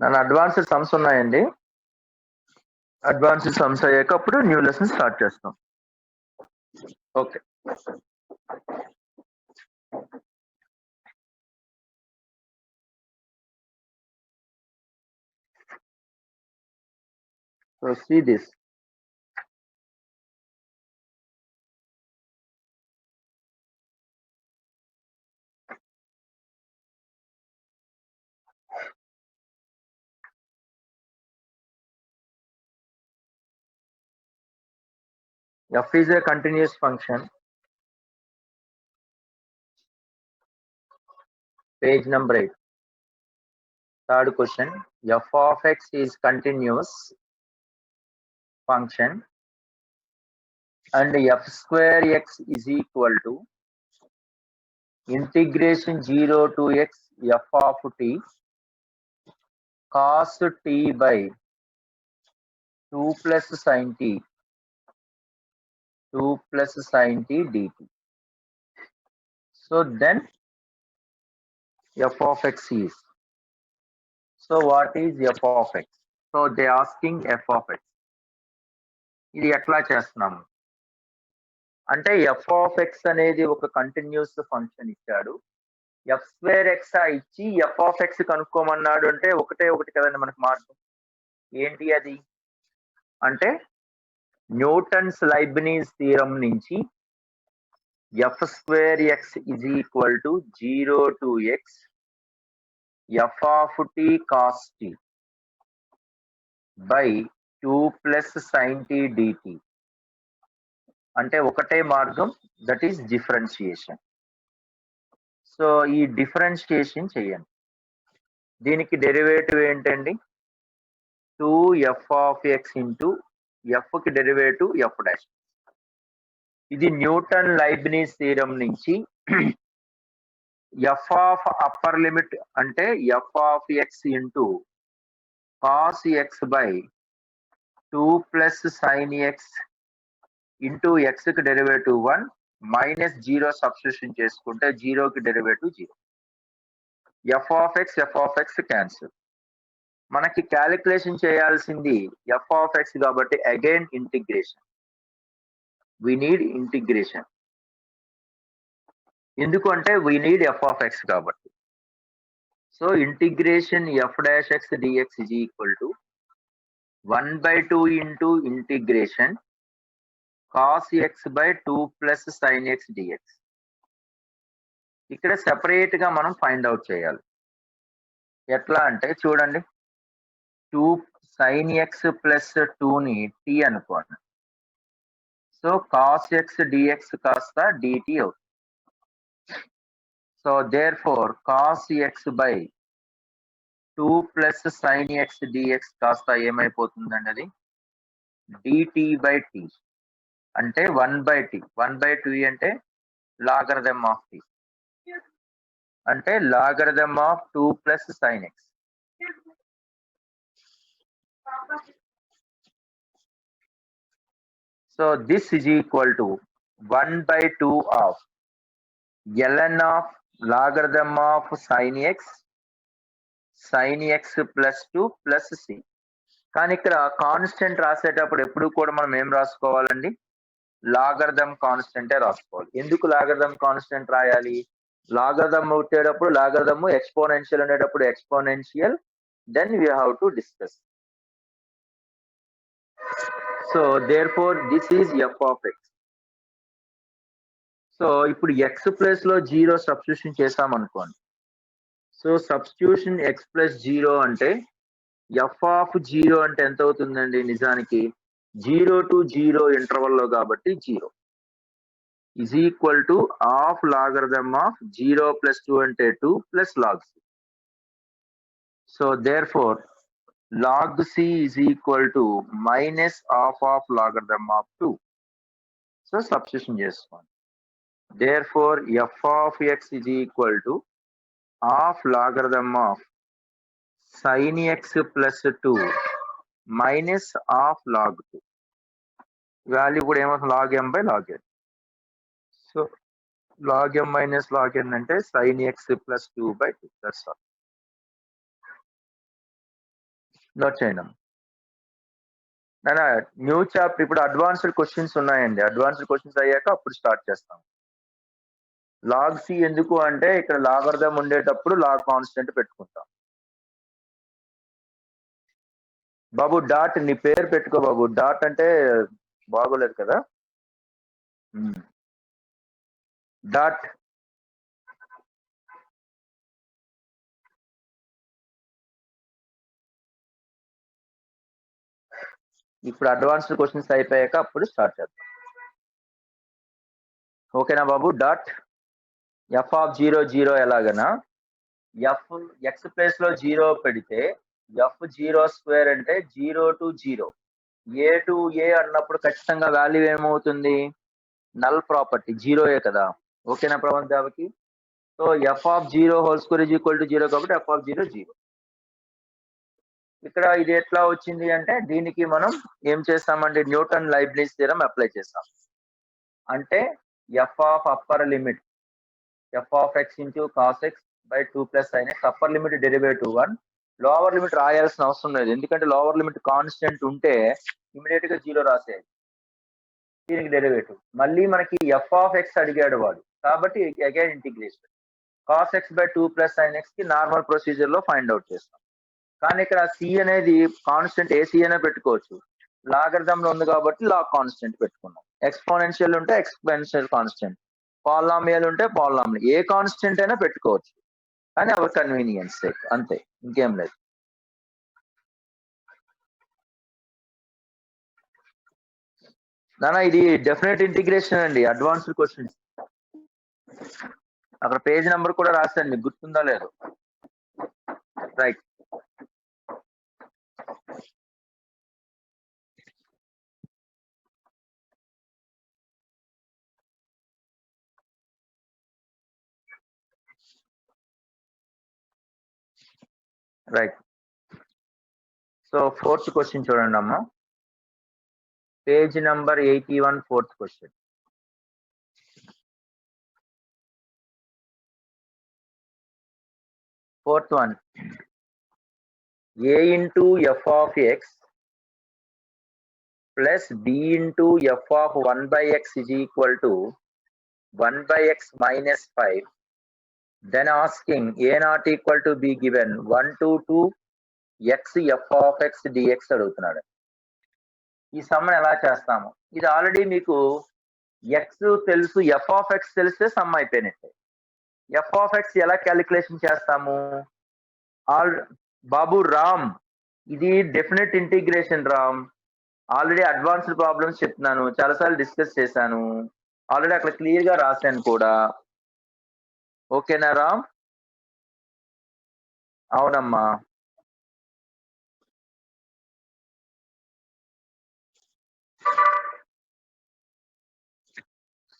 నన్ను advanced sums ఉన్నాయండి. Advanced sums అయ్యాక అప్పుడు న్యూ లెసన్ స్టార్ట్ చేస్తాం. Okay. So see this. F is a continuous function. Page number 8. Third question. F of x is continuous function and f square x is equal to integration 0 to x f of t cos t by 2 plus sin t 2 plus sin t dt. So then f of x is. So what is f of x? So they asking f of x. ఇది ఎట్లా చేస్తున్నాము అంటే F of x అనేది ఒక continuous function ఇచ్చాడు. F square x ఇచ్చి f of x కనుక్కోమన్నాడు అంటే ఒకటే ఒకటి కదండి మనకు మార్గం. ఏంటి అది అంటే న్యూటన్స్ లైబ్నిజ్ థీరం నుంచి f square x is equal to 0 to x f of t cos t by 2 plus sine t dt అంటే ఒకటే మార్గం, దట్ ఈస్ డిఫరెన్షియేషన్. సో ఈ డిఫరెన్షియేషన్ చేయండి. దీనికి డెరివేటివ్ ఏంటండి 2f of X into f కి derivative f dash. ఇది Newton Leibniz theorem నుంచి ఎఫ్ ఆఫ్ అప్పర్ లిమిట్ అంటే F of X into cos X by 2 plus sine X into X కి derivative 1 minus 0 substitution చేసుకుంటే 0 కి derivative 0. F of X cancel. మనకి calculation చేయాల్సింది F of X కాబట్టి again integration. We need integration. ఎందుకు అంటే we need F of X కాబట్టి. So integration F dash X DX is equal to 1/2 into integration cos X by 2 plus sine x dx. ఇక్కడ separate గా మనం find out చేయాలి. ఎట్లా అంటే చూడండి 2 సైన్ ఎక్స్ ప్లస్ 2ని టీ అనుకోండి. సో కాస్ ఎక్స్ డిఎక్స్ కాస్త డిటి అవుతుంది. So therefore cos X by 2 plus sine x dx కాస్త ఏమైపోతుందండి అది డిటి బై టీ అంటే 1/t. 1/2 అంటే లాగరిథమ్ ఆఫ్ టీ అంటే logarithm of 2 plus sine x. So this is equal to 1/2 of ln of logarithm of sine x plus 2 plus c. కానీ ఇక్కడ constant రాసేటప్పుడు ఎప్పుడు కూడా మనం ఏం రాసుకోవాలండి లాగరిథమ్ కాన్స్టెంటే రాసుకోవాలి. ఎందుకు లాగరిథమ్ కాన్స్టెంట్ రాయాలి? లాగరిథమ్ వచ్చేటప్పుడు లాగరిథమ్, ఎక్స్పోనెన్షియల్ ఉండేటప్పుడు exponential, then we have to discuss. So therefore this is f of X. So ఇప్పుడు ఎక్స్ ప్లస్ లో 0 సబ్స్టిట్యూషన్ చేసాం అనుకోండి. సో సబ్స్టిట్యూషన్ ఎక్స్ ప్లస్ 0 అంటే ఎఫ్ ఆఫ్ 0 అంటే ఎంత అవుతుందండి నిజానికి 0 to 0 ఇంటర్వల్ లో కాబట్టి 0 is equal to half logarithm of 0 plus 2 ante 2 plus log c. So therefore log c is equal to minus half of logarithm of 2. So substitution చేసుకోండి. Therefore f of x is equal to half logarithm of sin x plus 2 minus half log 2. Value కూడా ఏమవుతుంది log m by log n. So log m minus log n అంటే sin x plus 2/2. That's all. Note చేయండి. New chapter ఇప్పుడు advanced questions ఉన్నాయండి. Advanced questions అయ్యాక అప్పుడు start చేస్తాం. Log C ఎందుకు అంటే ఇక్కడ లాగర్థం ఉండేటప్పుడు లాగ్ కాన్స్టెంట్ పెట్టుకుంటాం. బాబు డాట్ నీ పేరు పెట్టుకో బాబు. డాట్ అంటే బాగోలేదు కదా. డాట్ ఇప్పుడు అడ్వాన్స్డ్ క్వశ్చన్స్ అయిపోయాక అప్పుడు స్టార్ట్ చేద్దాం. ఓకేనా బాబు. డాట్ ఎఫ్ ఆఫ్ 0 ఎలాగనా ఎఫ్ ఎక్స్ ప్లేస్ లో 0 పెడితే ఎఫ్ 0² అంటే 0 to 0 ఏ టు ఏ అన్నప్పుడు ఖచ్చితంగా వాల్యూ ఏమవుతుంది? నల్ ప్రాపర్టీ 0 కదా. ఓకేనా Pravanth Devaki. So F of 0² = 0 కాబట్టి ఎఫ్ ఆఫ్ 0 ఇక్కడ ఇది ఎట్లా వచ్చింది అంటే దీనికి మనం ఏం చేస్తామండి, న్యూటన్ లైబ్నిజ్ థీరం అప్లై చేస్తాం. అంటే F of upper limit F of X into cos X by 2 + sin x upper limit derivative 1. Lower limit రాయాల్సిన అవసరం లేదు, ఎందుకంటే లోవర్ లిమిట్ కాన్స్టెంట్ ఉంటే ఇమీడియట్ గా 0 రాసేది. దీనికి డెరివేటివ్ మళ్ళీ మనకి ఎఫ్ ఆఫ్ ఎక్స్ అడిగాడు వాడు, కాబట్టి again integration cos X by 2 + sin x కి నార్మల్ ప్రొసీజర్ లో ఫైండ్ అవుట్ చేస్తాం. కానీ ఇక్కడ సి అనేది కాన్స్టెంట్ ఏసీ అనే పెట్టుకోవచ్చు. లాగర్థం లో ఉంది కాబట్టి లాగ్ కాన్స్టెంట్ పెట్టుకున్నాం. ఎక్స్పోనెన్షియల్ ఉంటే ఎక్స్పోనెన్షియల్ కాన్స్టెంట్, పాలినామియల్ ఉంటే పాలినామియల్, ఏ కాన్స్టెంట్ అయినా పెట్టుకోవచ్చు. కానీ అవర్ కన్వీనియన్స్ సేక్ అంతే, ఇంకేం లేదు. నానా ఇది డెఫినెట్ ఇంటిగ్రేషన్ అండి, అడ్వాన్స్డ్ క్వశ్చన్స్. అక్కడ పేజ్ నెంబర్ కూడా రాశాను, మీకు గుర్తుందా లేదు? Right. Right. So 4th question చూడండి అమ్మా, page number 81, 4th question. Fourth one, a into f of x plus b into f of 1 by x is equal to 1 by x minus 5. Then asking a not equal to b given 1 to 2 x f of x dx అడుగుతున్నాడు. ఈ సమ్మని ఎలా చేస్తాము? ఇది already మీకు x తెలుసు, f of x తెలిస్తే some అయిపోయినట్టే. f of x ఎలా క్యాలిక్యులేషన్ చేస్తాము? బాబు రామ్, ఇది definite integration Ram. Already advanced problems చెప్తున్నాను, చాలాసార్లు డిస్కస్ చేశాను, ఆల్రెడీ అక్కడ క్లియర్ గా రాశాను కూడా. ఓకేనా రామ్? అవునమ్మా.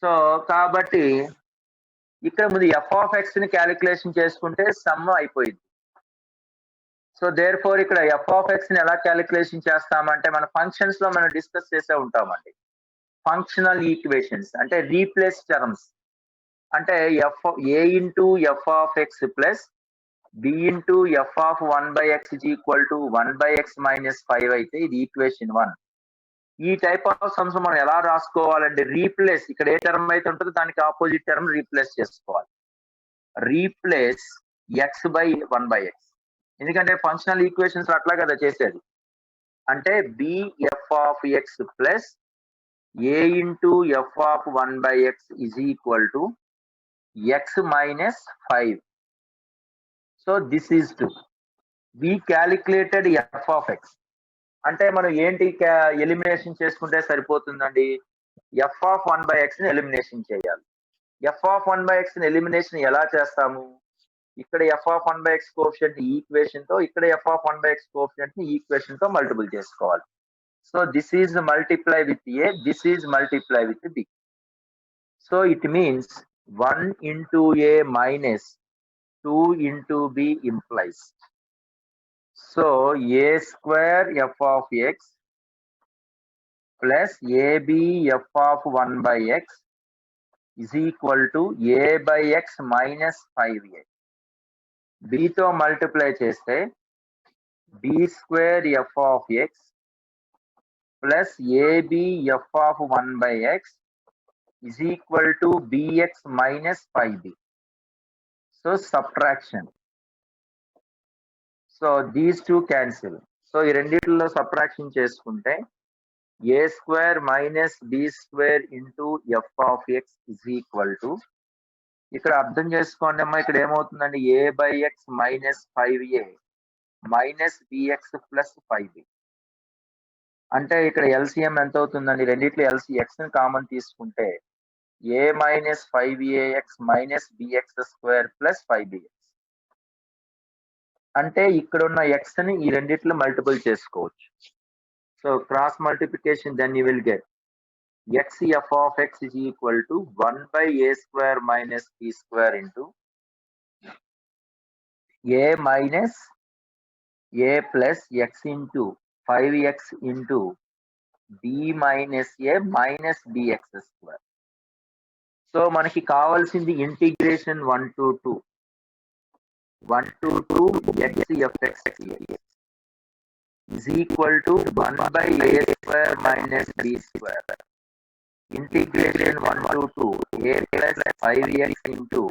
సో కాబట్టి ఇక్కడ ముందు ఎఫ్ ఆఫ్ ఎక్స్ ని క్యాలిక్యులేషన్ చేసుకుంటే సమ్ అయిపోయింది. సో దేర్ ఫోర్ ఇక్కడ ఎఫ్ ఆఫ్ ఎక్స్ ని ఎలా క్యాలిక్యులేషన్ చేస్తామంటే మన ఫంక్షన్స్ లో మనం డిస్కస్ చేసే ఉంటామండి. ఫంక్షనల్ ఈక్వేషన్స్ అంటే రీప్లేస్ టర్మ్స్, అంటే A into F of X plus B into F of 1 by x is equal to 1 by x minus 5 అయితే ఇది ఈక్వేషన్ 1. ఈ టైప్ ఆఫ్ సమ్స్ మనం ఎలా రాసుకోవాలంటే రీప్లేస్, ఇక్కడ ఏ టర్మ్ అయితే ఉంటుందో దానికి ఆపోజిట్ టర్మ్ రీప్లేస్ చేసుకోవాలి. Replace x by 1 by x, ఎందుకంటే ఫంక్షనల్ ఈక్వేషన్స్ అట్లా కదా చేసేది. అంటే b f of X plus a into F of 1 by x is equal to x minus 5. So this is to be calculated f of X. అంటే మనం ఏంటి elimination చేసుకుంటే సరిపోతుందండి, ఎఫ్ ఆఫ్ 1 by x ని ఎలిమినేషన్ చేయాలి. ఎఫ్ ఆఫ్ 1 by x ని elimination ఎలా చేస్తాము? ఇక్కడ f of 1 by x coefficient equation తో, ఇక్కడ f of 1 by x coefficient ని ఈక్వేషన్ తో మల్టిపుల్ చేసుకోవాలి. So this is multiply with a, this is multiply with b. So it means 1 into a minus 2 into b implies. So a square f of x plus ab f of 1 by x is equal to a by x minus 5a. b తో multiply చేస్తే b square f of x plus ab f of 1 by x is equal to bx minus 5b. So subtraction. So these two cancel. So ఈ రెండిట్లో subtraction చేసుకుంటే a square minus b square into f of x is equal to, ఇక్కడ అర్థం చేసుకోండి అమ్మా, ఇక్కడ ఏమవుతుందండి, a by x minus 5a minus bx plus 5b. అంటే ఇక్కడ ఎల్సిఎం ఎంత అవుతుందండి, రెండిట్లో x ని కామన్ తీసుకుంటే a minus 5ax minus bx square plus 5bx. అంటే ఇక్కడ ఉన్న x ని ఈ రెండిట్లో మల్టిపుల్ చేసుకోవచ్చు. So cross multiplication, then you will get x f of x is equal to 1 by a square minus b square into a minus a plus x into 5x into b minus a minus bx square. So మనకి కావాల్సింది integration 1 to 2 x f x is equal to 1 by a square minus b square. Integration 1 to 2 a plus 5x into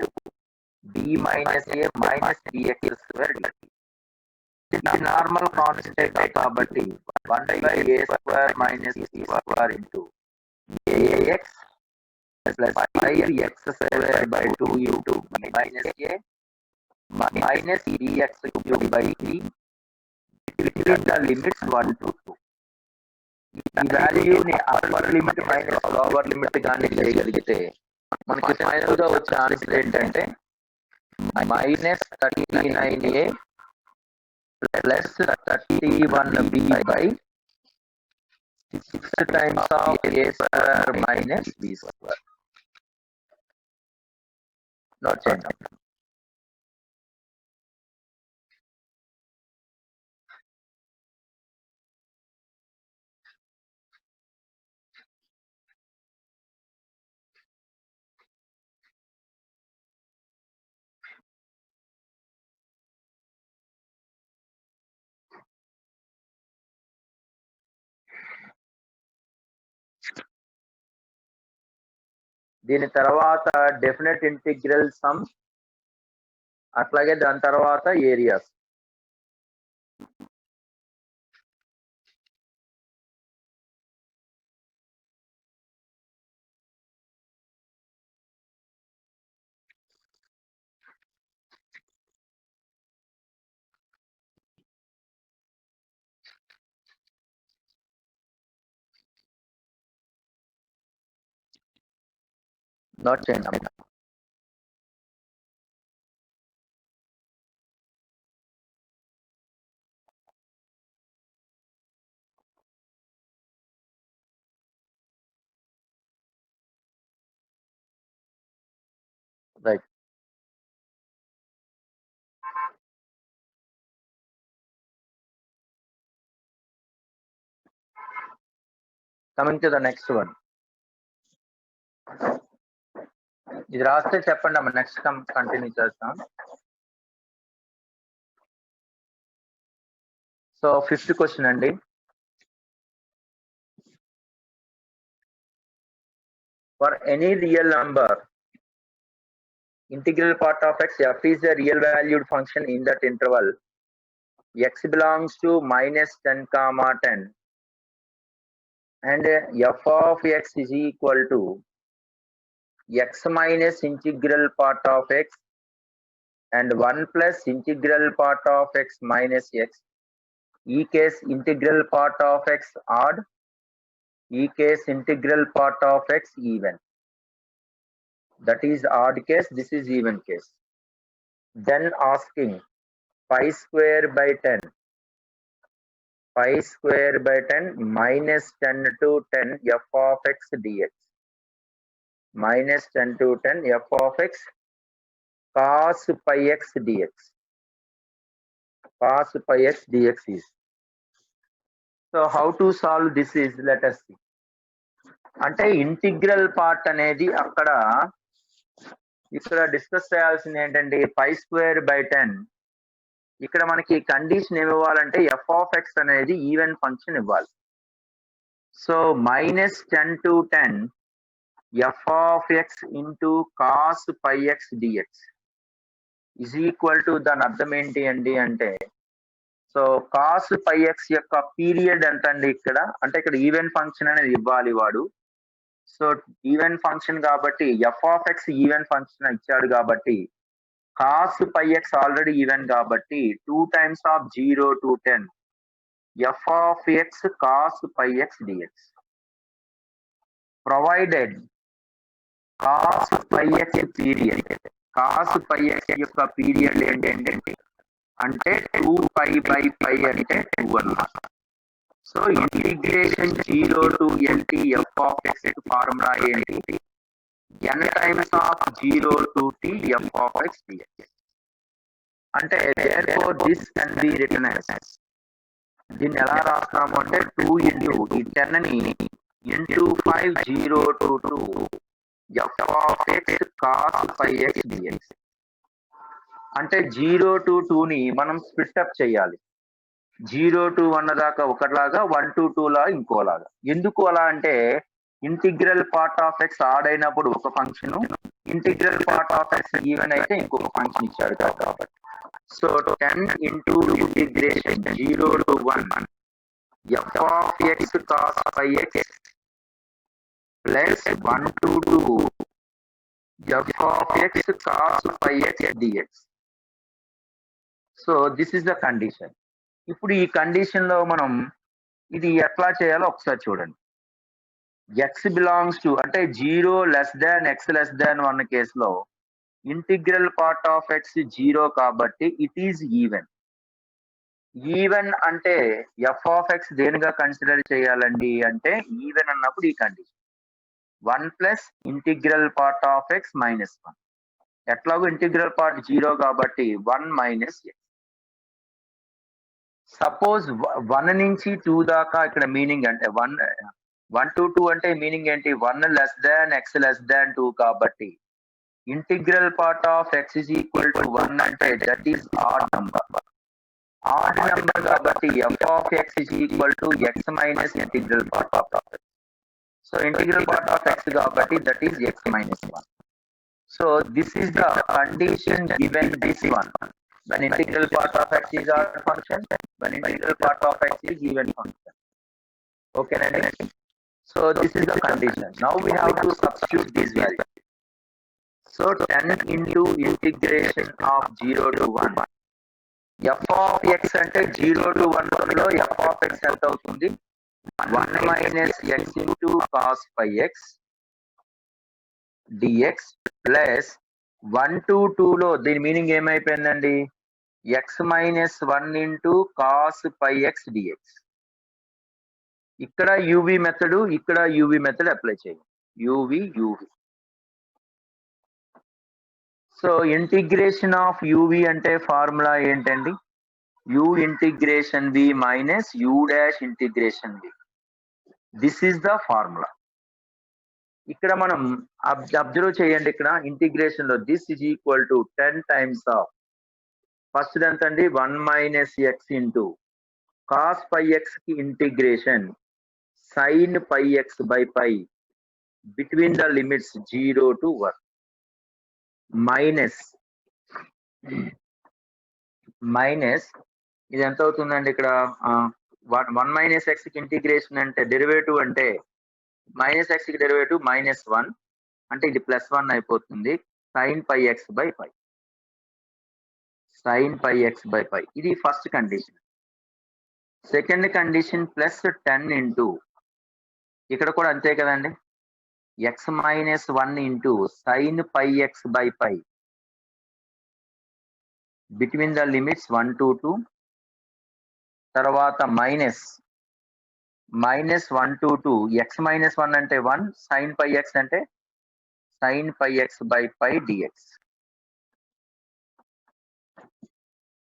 b minus a minus bx square dt. ఇది normal constant కాబట్టి 1 by a square minus b square into ax plus 5x square by 2 into b minus a minus bx cubed by 3 between the limits 1 to 2. ఈ వాల్యూని upper limit minus lower limit గాని చేయగలిగితే మనకి final గా వచ్చే answer ఏంటంటే minus 39a plus 31b by 6 times of a square minus b square. Not change. దీని తర్వాత డెఫినెట్ ఇంటిగ్రల్ సమ్, అట్లాగే దాని తర్వాత areas. Not change. Right. Coming to the next one. ఇది రాస్తే చెప్పండి అమ్మ, నెక్స్ట్ కంటిన్యూ చేస్తాం. సో 5th క్వశ్చన్ అండి. For any real number, integral part of x, f is a real valued function in that interval x belongs to minus 10 comma 10 and f of x is equal to x minus integral part of x and 1 plus integral part of x minus x. E case integral part of x odd, E case integral part of x even. That is odd case, this is even case. Then asking pi square by 10 minus 10 to 10 f of x dx minus 10 to 10 f of x cos pi x dx. Cos pi x dx is. So how to solve this is, let us see. అంటే integral part అనేది ఇక్కడ discuss చేయాల్సింది ఏంటంటే pi square by 10 ఇక్కడ మనకి condition ఏమి ఇవ్వాలంటే f of x అనేది ఈవెన్ ఫంక్షన్ ఇవ్వాలి. So -10 to 10 f of X into cos pi x dx is equal to, దాని అర్థం ఏంటి అండి అంటే, సో కాస్ పై ఎక్స్ యొక్క పీరియడ్ ఎంత అండి ఇక్కడ, అంటే ఇక్కడ ఈవెన్ ఫంక్షన్ అనేది ఇవ్వాలి వాడు. సో ఈవెన్ ఫంక్షన్ కాబట్టి F of x even function ఇచ్చాడు కాబట్టి cos pi x already even కాబట్టి 2 times of 0 to 10 f of x cos pi x dx provided cos pi x period, cos pi x యొక్క period ఏంటంటే అంటే 2π/π అంటే 2 అన్నమాట. So integration 0 to LT f of x formula ఏంటి, n times of 0 to t f of x dx. అంటే therefore this can be written as, దీన్ని ఎలా రాస్తాము అంటే 2 into ఈ 10 ని into 5 0 to 2 f of x cos pi x dx. అంటే 0 to 2 ని మనం స్ప్లిట్ అప్ చేయాలి. 0 to 1 దాకా ఒకలాగా, 1 to 2 లా ఇంకోలాగా. ఎందుకు అలా అంటే integral part of x odd అయినప్పుడు ఒక function, integral part of x even అయితే ఇంకొక ఫంక్షన్ ఇచ్చాడు కాబట్టి. So 10 into integration 0 to 1 f of x cos pi x plus 1 to 2 f of x cos pi x dx. So this is the condition. ఇప్పుడు ఈ condition లో మనం ఇది ఎట్లా చేయాలో ఒకసారి చూడండి. ఎక్స్ బిలాంగ్స్ టు అంటే 0 less than x less than 1 కేసులో ఇంటిగ్రల్ పార్ట్ ఆఫ్ ఎక్స్ 0 కాబట్టి ఇట్ ఈజ్ ఈవెన్. ఈవెన్ అంటే ఎఫ్ ఆఫ్ ఎక్స్ దేనిగా కన్సిడర్ చేయాలండి అంటే ఈవెన్ అన్నప్పుడు ఈ condition 1 plus integral part of X -1. ఎట్లాగో ఇంటిగ్రల్ పార్ట్ 0 కాబట్టి 1 మైనస్ ఎక్స్. సపోజ్ 1 నుంచి 2 దాకా ఇక్కడ మీనింగ్ అంటే 1 to 2 అంటే మీనింగ్ ఏంటి, 1 less than x less than 2 కాబట్టి integral part of X is equal to 1 అంటే that is odd number. Odd number కాబట్టి F of X is equal to X minus integral part of X. So integral part of X కాబట్టి that is X minus 1. So this is the condition given this one. When integral part of x is odd function, when integral part of x is even function. Okay, Nani? So this is the condition. Now we have to substitute this value. So 10 into integration of 0 to 1. F of x అంటే 0 to 1 లో f of x ఎంత అవుతుంది, 1 minus x into cos pi x dx plus 1 to 2 లో దీని మీనింగ్ ఏమైపోయిందండి, x minus 1 into cos pi x dx. ఇక్కడ uv method, ఇక్కడ uv method apply చేయండి. uv. So integration of uv అంటే ఫార్ములా ఏంటండి, u integration v minus u dash integration v. This is the formula. ఇక్కడ మనం అబ్జర్వ్ చేయండి, ఇక్కడ integration లో this is equal to 10 times of first ఎంత అండి 1 minus x into cos pi x కి integration sin pi x by pi between the limits 0 to 1 minus ఇది ఎంత అవుతుందండి ఇక్కడ 1 minus x కి ఇంటిగ్రేషన్ అంటే డెరివేటివ్ అంటే మైనస్ x కి డెరివేటివ్ -1 అంటే ఇది +1 అయిపోతుంది sin pi x by pi. sin pi x by pi ఇది first condition. Second condition plus 10 into ఇక్కడ కూడా అంతే కదండి, x minus 1 into sin pi x by pi between the limits 1 to 2, తర్వాత మైనస్ 1 to 2 x minus 1 అంటే 1 sin pi x అంటే sin pi x by pi dx.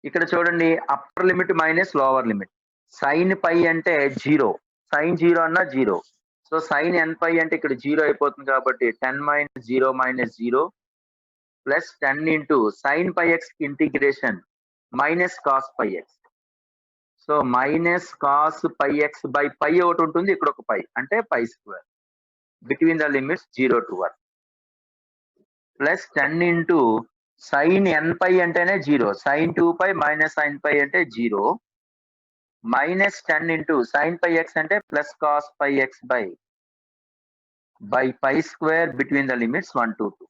ఇక్కడ చూడండి upper limit minus lower limit. Sine pi అంటే 0, sign 0 అన్న 0. So sign n పై అంటే ఇక్కడ 0 అయిపోతుంది కాబట్టి 10 minus 0 minus 0 plus 10 into sin pi x integration minus cos pi x. So minus cos pi x by pi ఒకటి ఉంటుంది, ఇక్కడ ఒక pi అంటే pi square between the limits 0 to 1 plus 10 into sin n pi అంటేనే 0, sin 2 pi minus sin pi అంటే 0, minus 10 into sin pi x అంటే plus cos pi x by pi square between the limits 1 to 2.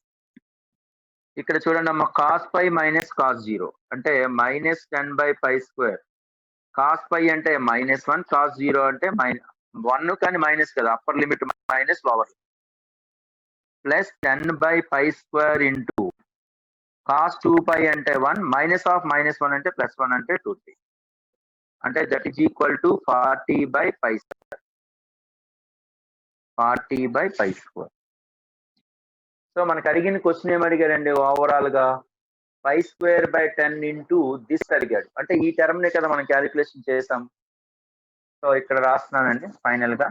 ఇక్కడ చూడండి అమ్మ, cos pi minus cos 0 అంటే minus 10 by pi square, cos pi అంటే -1, cos 0 అంటే -1 కానీ minus కదా, upper limit minus lower, plus 10 by pi square into cos 2 pi అంటే 1, minus of -1 అంటే +1 అంటే 2t, అంటే that is equal to 40 by pi square, 40 by pi square. So మనకు అడిగిన క్వశ్చన్ ఏం అడిగారండి, ఓవరాల్ గా pi square by 10 into this అడిగాడు, అంటే ఈ టర్మ్ నే కదా మనం క్యాలిక్యులేషన్ చేసాం. సో ఇక్కడ రాస్తున్నానండి ఫైనల్ గా.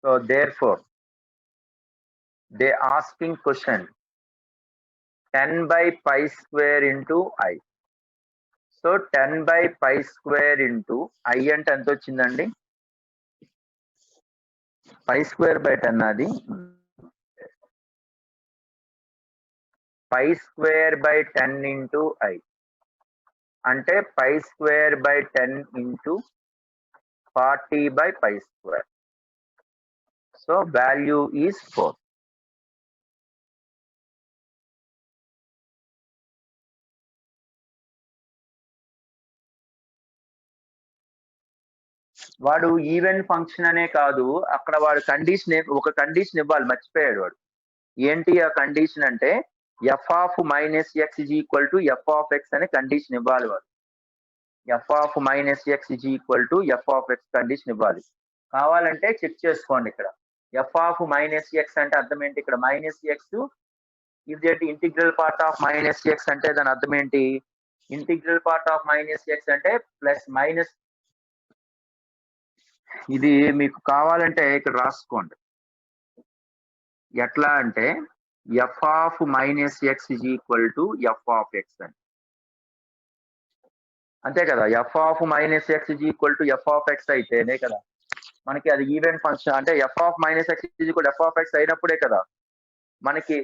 So therefore they asking question 10 by pi square into I. So 10 by pi square into I అంటే ఎంత వచ్చిందండి, pi square by 10 అది pi square by 10 into I అంటే pi square by 10 into 40 by pi square. So value is 4. వాడు even function అనే కాదు, అక్కడ వాడు కండిషన్, ఒక కండిషన్ ఇవ్వాలి, మర్చిపోయాడు వాడు. ఏంటి ఆ కండిషన్ అంటే f of minus x is equal to f of x అనే కండిషన్ ఇవ్వాలి వాడు. f of minus x is equal to f of x condition ఇవ్వాలి. కావాలంటే చెక్ చేసుకోండి, ఇక్కడ f of minus x అంటే అర్థం ఏంటి, ఇక్కడ మైనస్ ఎక్స్ ఇది integral part of minus x అంటే దాని అర్థం ఏంటి, integral part of minus x అంటే ప్లస్ మైనస్. ఇది మీకు కావాలంటే ఇక్కడ రాసుకోండి, ఎట్లా అంటే f of minus x is equal to f of x అని, అంతే కదా. f of minus x is equal to f of x అయితేనే కదా మనకి అది ఈవెన్ ఫంక్షన్, అంటే f of minus x is equal to f of x అయినప్పుడే కదా మనకి.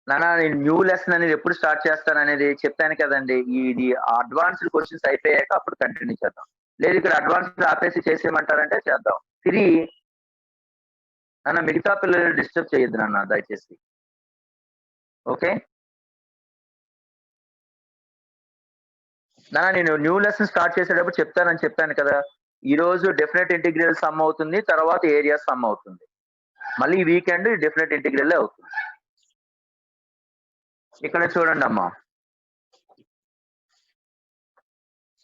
నానా నేను న్యూ లెసన్ అనేది ఎప్పుడు స్టార్ట్ చేస్తాను అనేది చెప్పాను కదండి. ఇది అడ్వాన్స్డ్ క్వశ్చన్స్ అయిపోయాక అప్పుడు కంటిన్యూ చేద్దాం, లేదు ఇక్కడ అడ్వాన్స్డ్ ఆపేసి చేసేయమంటారంటే చేద్దాం. 3 నాన్న మిగతా పిల్లలు డిస్టర్బ్ చేయొద్దు నాన్న దయచేసి, ఓకే నాన్న. నేను న్యూ లెసన్ స్టార్ట్ చేసేటప్పుడు చెప్తానని చెప్పాను కదా, ఈ రోజు డెఫినెట్ ఇంటిగ్రల్ సమ్ అవుతుంది, తర్వాత ఏరియా సమ్ అవుతుంది, మళ్ళీ ఈ వీకెండ్ డెఫినెట్ ఇంటిగ్రల్ అవుతుంది. ఇక్కడ చూడండి అమ్మా,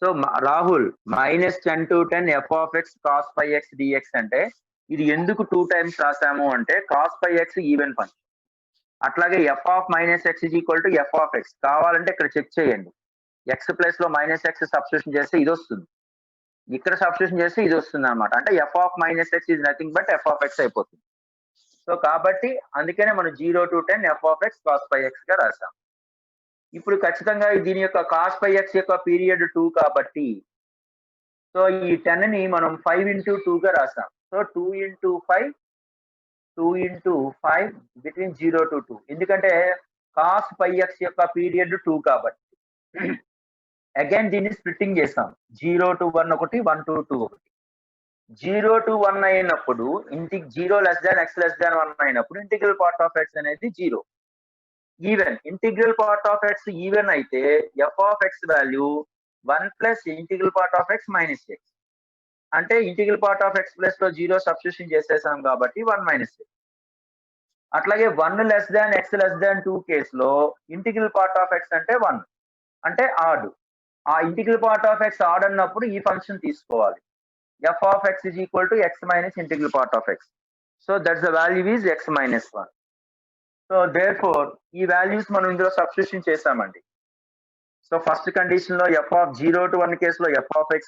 so Rahul -10 to 10 f of x cos pi x dx అంటే ఇది ఎందుకు 2 times రాసాము అంటే cos pi x even function. అట్లాగే f of minus x is equal to f of x కావాలంటే ఇక్కడ చెక్ చేయండి, x ప్లస్ లో మైనస్ ఎక్స్ సబ్స్టిట్యూషన్ చేస్తే ఇది వస్తుంది, ఇక్కడ సబ్స్టిట్యూషన్ చేస్తే ఇది వస్తుంది అనమాట, అంటే f of minus x is nothing but f of x అయిపోతుంది. సో కాబట్టి అందుకనే మనం 0 to 10 f of x cos pi x గా రాసాం. ఇప్పుడు ఖచ్చితంగా దీని యొక్క cos pi x యొక్క పీరియడ్ 2 కాబట్టి సో ఈ 10 ని మనం 5 into 2 గా రాసాం. సో 2 into 5 between 0 to 2, ఎందుకంటే cos pi x యొక్క పీరియడ్ 2 కాబట్టి. అగైన్ దీన్ని స్ప్లిట్టింగ్ చేసాం, 0 to 1 ఒకటి, 1 to 2 ఒకటి. 0 to 1 అయినప్పుడు 0 less than x less than 1 అయినప్పుడు ఇంటిగ్రల్ పార్ట్ ఆఫ్ x అనేది 0. Even integral part of x even అయితే f of x value 1 plus integral part of x minus x, అంటే integral part of x plus లో 0 substitution చేసేసాం కాబట్టి 1 minus x. అట్లాగే 1 less than x less than 2 కేసులో integral part of x అంటే 1, అంటే odd. ఆ integral part of x odd అన్నప్పుడు ఈ ఫంక్షన్ తీసుకోవాలి, f of x is equal to x minus integral part of x. So that's the value is x minus 1. So therefore ఈ values మనం ఇందులో substitution చేసామండి. సో ఫస్ట్ కండిషన్ లో f of 0 to 1 కేసులో f of x,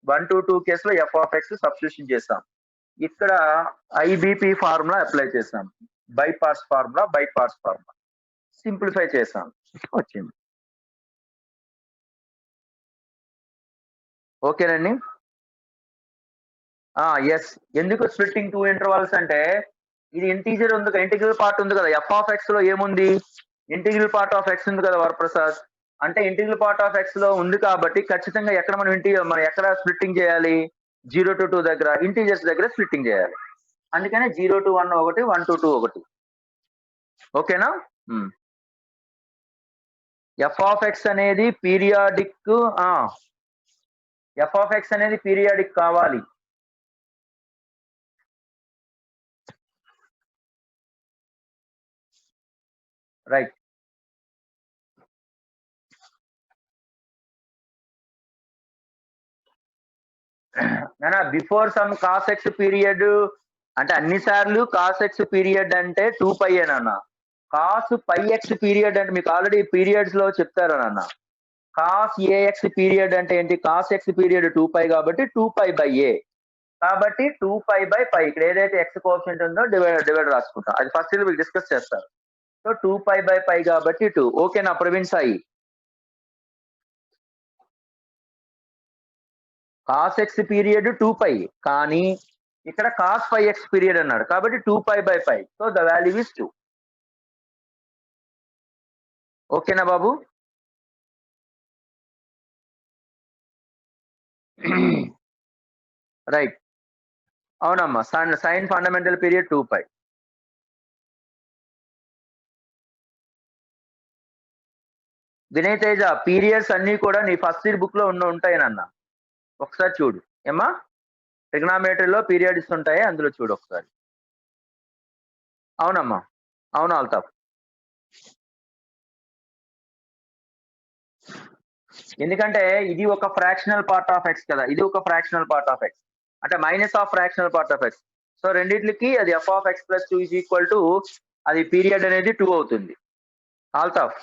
1 to 2 కేసులో f of x substitution చేసాం. ఇక్కడ IBP formula apply చేసాం. బై పార్ట్స్ ఫార్ములా సింప్లిఫై చేశాను, వచ్చింది. ఓకేనండి. ఎస్. ఎందుకు స్ప్లిట్టింగ్ 2 ఇంటర్వల్స్ అంటే ఇది ఇంటీజర్ ఉంది కదా, ఇంటిగ్రల్ పార్ట్ ఉంది కదా, ఎఫ్ ఆఫ్ ఎక్స్ లో ఏముంది, ఇంటిగ్రల్ పార్ట్ ఆఫ్ ఎక్స్ ఉంది కదా వరప్రసాద్. అంటే ఇంటిగ్రల్ పార్ట్ ఆఫ్ ఎక్స్ లో ఉంది కాబట్టి ఖచ్చితంగా ఎక్కడ మనం ఎక్కడ స్ప్లిట్టింగ్ చేయాలి, 0 to 2 దగ్గర, ఇంటీజర్స్ దగ్గర స్ప్లిట్టింగ్ చేయాలి. అందుకనే 0 to 1 ఒకటి, 1 to 2 ఒకటి. ఓకేనా. ఎఫ్ ఆఫ్ ఎక్స్ అనేది పీరియాడిక్, ఎఫ్ ఆఫ్ ఎక్స్ అనేది పీరియాడిక్ కావాలి. Right. Before some cos X period అంటే అన్ని సార్లు కాస్ ఎక్స్ పీరియడ్ అంటే 2π ఏనన్నా. కాస్ పై ఎక్స్ పీరియడ్ అంటే మీకు ఆల్రెడీ పీరియడ్స్ లో చెప్తారు నాన్న. కాస్ ఏఎక్స్ పీరియడ్ అంటే ఏంటి, కాస్ ఎక్స్ పీరియడ్ 2π కాబట్టి 2π/a కాబట్టి 2π/π ఇక్కడ ఏదైతే ఎక్స్ కోఎఫిషియంట్ ఉందో డివైడ్ రాసుకుంటాం. అది ఫస్ట్ మీకు డిస్కస్ చేస్తారు. సో 2π/π కాబట్టి 2. ఓకేనా Praveen Sai. Cos X period 2π కానీ ఇక్కడ కాస్ పై ఎక్స్ పీరియడ్ అన్నాడు కాబట్టి 2π/π. So the value is 2. ఓకేనా బాబు. రైట్. అవునమ్మా, sine fundamental period 2π. Vinay Teja, periods అన్ని కూడా నీ ఫస్ట్ ఇయర్ బుక్ లో ఉంటాయనన్నా, ఒకసారి చూడు ఏమ్మా. ట్రిగ్నామెట్రీలో పీరియడ్స్ ఉంటాయి, అందులో చూడు ఒకసారి. అవునమ్మా, అవును అల్తాఫ్. ఎందుకంటే ఇది ఒక ఫ్రాక్షనల్ పార్ట్ ఆఫ్ ఎక్స్ కదా, ఇది ఒక ఫ్రాక్షనల్ పార్ట్ ఆఫ్ ఎక్స్ అంటే minus of fractional part of X. So రెండిట్లకి అది F of X plus 2 is equal to అది పీరియడ్ అనేది 2 అవుతుంది. Althaf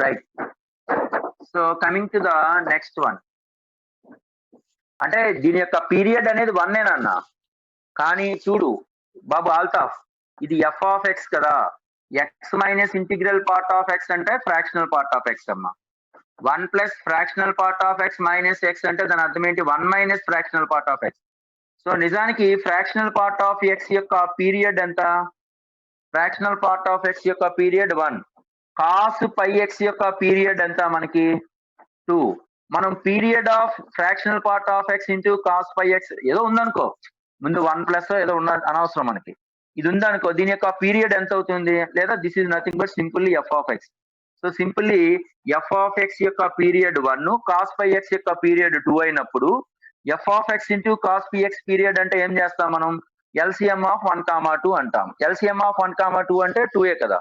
right. So coming to the next one, అంటే దీని యొక్క పీరియడ్ అనేది 1 కానీ చూడు బాబు ఆల్తాఫ్, ఇది ఎఫ్ ఆఫ్ ఎక్స్ కదా, X minus integral part of X అంటే ఫ్రాక్షనల్ పార్ట్ ఆఫ్ ఎక్స్ అమ్మా. 1 plus fractional part of X minus x అంటే దాని అర్థం ఏంటి, 1 minus fractional part of X. So నిజానికి ఫ్రాక్షనల్ పార్ట్ ఆఫ్ ఎక్స్ యొక్క పీరియడ్ ఎంత, ఫ్రాక్షనల్ పార్ట్ ఆఫ్ ఎక్స్ యొక్క పీరియడ్ 1. కాస్ పై ఎక్స్ యొక్క పీరియడ్ ఎంత మనకి 2. మనం period of fractional part of X into cos pi X ఏదో ఉందనుకో, ముందు 1 ప్లస్ ఏదో ఉన్న అనవసరం మనకి, ఇది ఉందనుకో, దీని యొక్క పీరియడ్ ఎంత అవుతుంది, లేదా this is nothing but simply F of X. So simply F of X యొక్క పీరియడ్ 1, కాస్ పై ఎక్స్ యొక్క పీరియడ్ 2 అయినప్పుడు F of X into cos P X period అంటే ఏం చేస్తాం మనం, ఎల్సిఎం ఆఫ్ 1,2 అంటాం. ఎల్సిఎం ఆఫ్ 1,2 అంటే 2a కదా.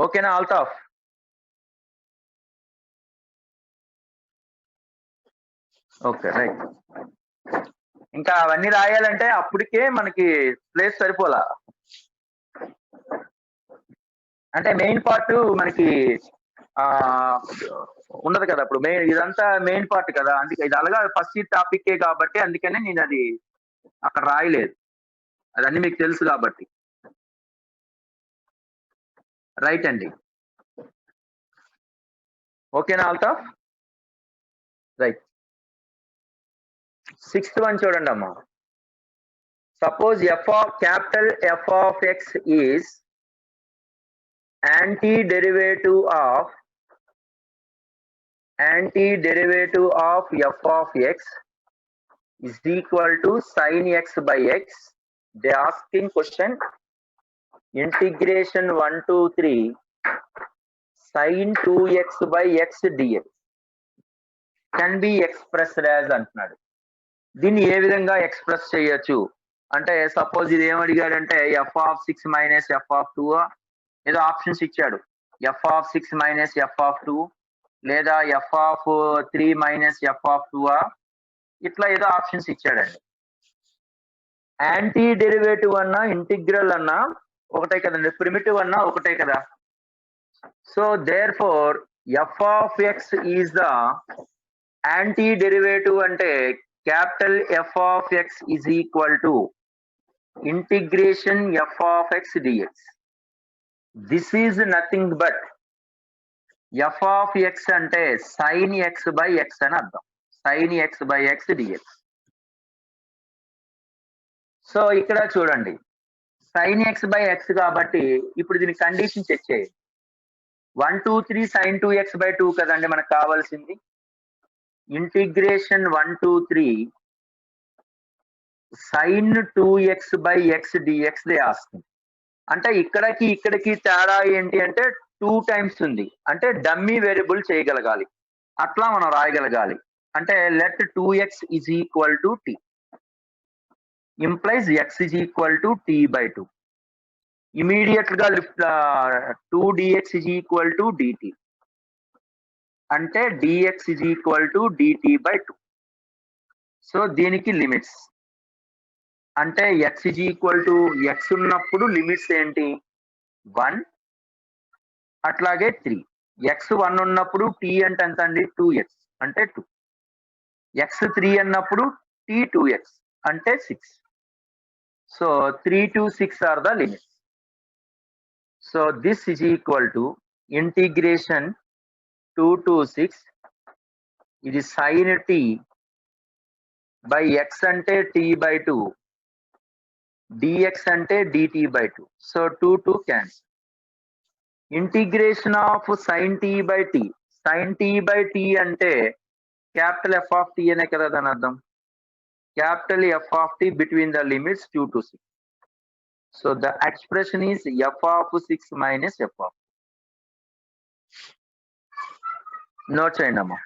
ఓకేనా ఆల్తాఫ్. Okay right. ఇంకా అవన్నీ రాయాలంటే అప్పటికే మనకి ప్లేస్ సరిపోలా, అంటే మెయిన్ పార్ట్ మనకి ఉండదు కదా అప్పుడు. మెయిన్ ఇదంతా మెయిన్ పార్ట్ కదా, అందుకే ఇది అలాగా ఫస్ట్ టాపిక్ కాబట్టి అందుకనే నేను అది అక్కడ రాయలేదు, అదన్నీ మీకు తెలుసు కాబట్టి. రైట్ అండి. ఓకేనా ఆల్తాఫ్. రైట్. 6th వన్ చూడండి అమ్మా. Suppose capital F of X is antiderivative of f of x is equal to sin x by x. They asking question integration 1 to 3 sin 2x by x dx can be expressed as అంటున్నాడు. దీన్ని ఏ విధంగా express చేయొచ్చు అంటే, suppose ఇది ఏం అడిగాడంటే F of 6 minus F of 2 ఏదో options ఇచ్చాడు, F of 6 minus F of 2 లేదా F of 3 minus F of 2 ఇట్లా ఏదో ఆప్షన్స్ ఇచ్చాడండి. యాంటీ డెరివేటివ్ అన్నా ఇంటిగ్రల్ అన్నా ఒకటే కదండి, ప్రిమిటివ్ అన్నా ఒకటే కదా. So therefore f of X is the anti derivative అంటే capital F of x is equal to integration f of x dx. This is nothing but f of x అంటే sin x by x అని అర్థం. sin x by x dx. So ఇక్కడ చూడండి sin x by x కాబట్టి ఇప్పుడు దీని condition check చేయండి. 1 2 3 sin 2x by 2 కదండి మనకు కావాల్సింది. Integration 1 2 3 sin 2x by x dx దే ఆస్తుంది. అంటే ఇక్కడికి తేడా ఏంటి అంటే 2 టైమ్స్ ఉంది. అంటే డమ్మీ వేరియబుల్ చేయగలగాలి. అట్లా మనం రాయగలగాలి. అంటే let 2x is equal to t implies x is equal to t by 2. Immediate గా 2 dx is equal to dt. అంటే dx is equal to dt by 2. So దీనికి లిమిట్స్ అంటే x is equal to x ఉన్నప్పుడు limits ఏంటి 1 అట్లాగే 3. x 1 ఉన్నప్పుడు t అంటే ఎంత అండి 2x అంటే 2. x 3 అన్నప్పుడు t 2x అంటే 6. So 3 to 6 are the limits. So this is equal to integration 2 to 6. ఇది sin t by x అంటే t by 2 dx అంటే dt by 2. So 2 2 cancel. Integration of sin t by t. sin t by t అంటే capital f of t అనే కదా దాని అర్థం. Capital f of t between the limits 2 to 6. So the expression is f of 6 minus f of. Note చేయండి అమ్మా.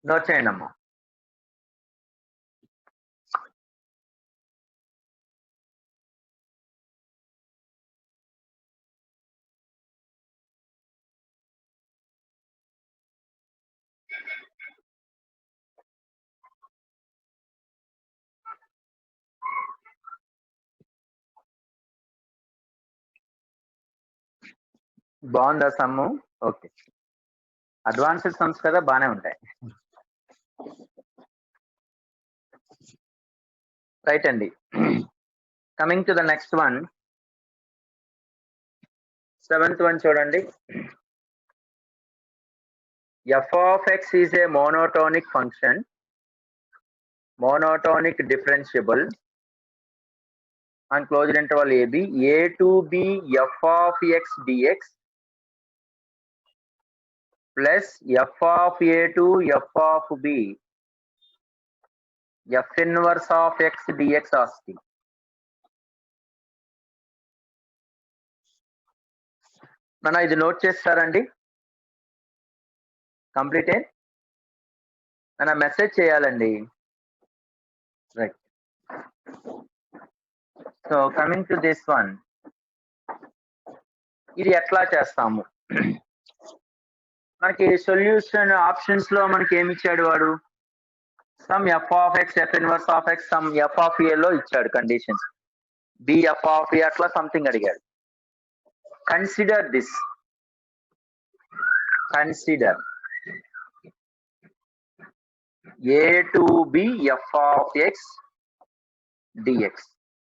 Note చేయండి అమ్మా. బాగుందా సమ్ము? ఓకే, అడ్వాన్స్డ్ సమ్స్ కదా బాగానే ఉంటాయి. రైట్ అండి. Coming to the next one, 7th one చూడండి. f of x is a monotonic function, monotonic differentiable on closed interval ab, a to b f of x dx plus f of a to f of b f inverse of x dx ఆస్తి. మన ఇది note చేస్తారండి? Completed మన message చేయాలండి. Right. So coming to this one, ఇది ఎట్లా చేస్తాము? మనకి సొల్యూషన్ ఆప్షన్స్ లో మనకి ఏమి ఇచ్చాడు వాడు? Sum f of x f inverse of x sum f of a లో ఇచ్చాడు conditions. B f of a అట్లా సంథింగ్ అడిగాడు. Consider this, consider a to b f of x dx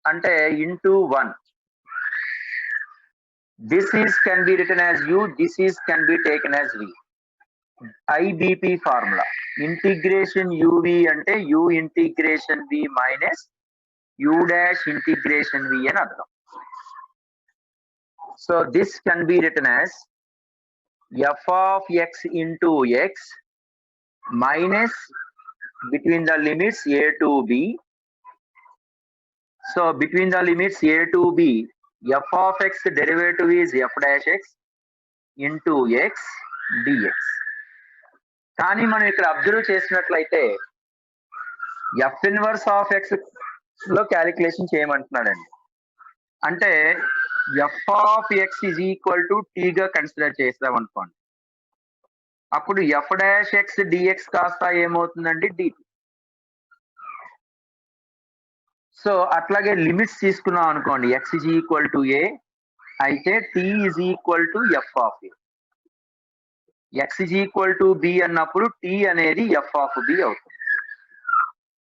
అంటే into 1. This is can be written as u, this is can be taken as v. IBP formula. Integration uv అంటే u integration v minus u dash integration v అని అర్థం. So this can be written as f of x into x minus between the limits a to b So between the limits a to b, f of x derivative is f dash x into x dx. కానీ మనం ఇక్కడ observe చేసినట్లయితే f inverse of x లో calculation చేయమంటున్నాడండి. అంటే F of X is equal to t గా consider చేసాం అనుకోండి, అప్పుడు ఎఫ్ డాష్ ఎక్స్ డిఎక్స్ కాస్త ఏమవుతుందండి డిటి. సో అట్లాగే లిమిట్స్ తీసుకున్నాం అనుకోండి, x is equal to a అయితే t is equal to f of a. X is equal to b అన్నప్పుడు టీ అనేది ఎఫ్ ఆఫ్ బి అవుతుంది.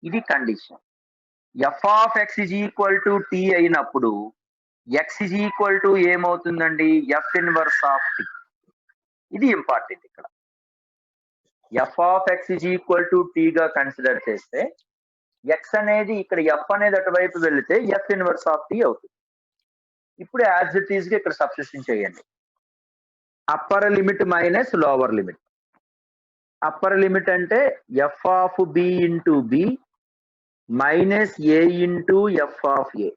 ఇది condition. F of X is equal to t అయినప్పుడు x is equal to ఏమవుతుందండి, f inverse of t. ఇది important. ఇక్కడ f of X is equal to t గా consider చేస్తే ఎక్స్ అనేది ఇక్కడ ఎఫ్ అనేది అటువైపు వెళితే ఎఫ్ ఇన్వర్స్ ఆఫ్ టీ అవుతుంది. ఇప్పుడు యాజ్ ఇట్ ఈజ్ గా ఇక్కడ సబ్స్టిట్యూషన్ చేయండి. Upper limit minus lower limit. Upper limit అంటే F of b into b minus a into F of a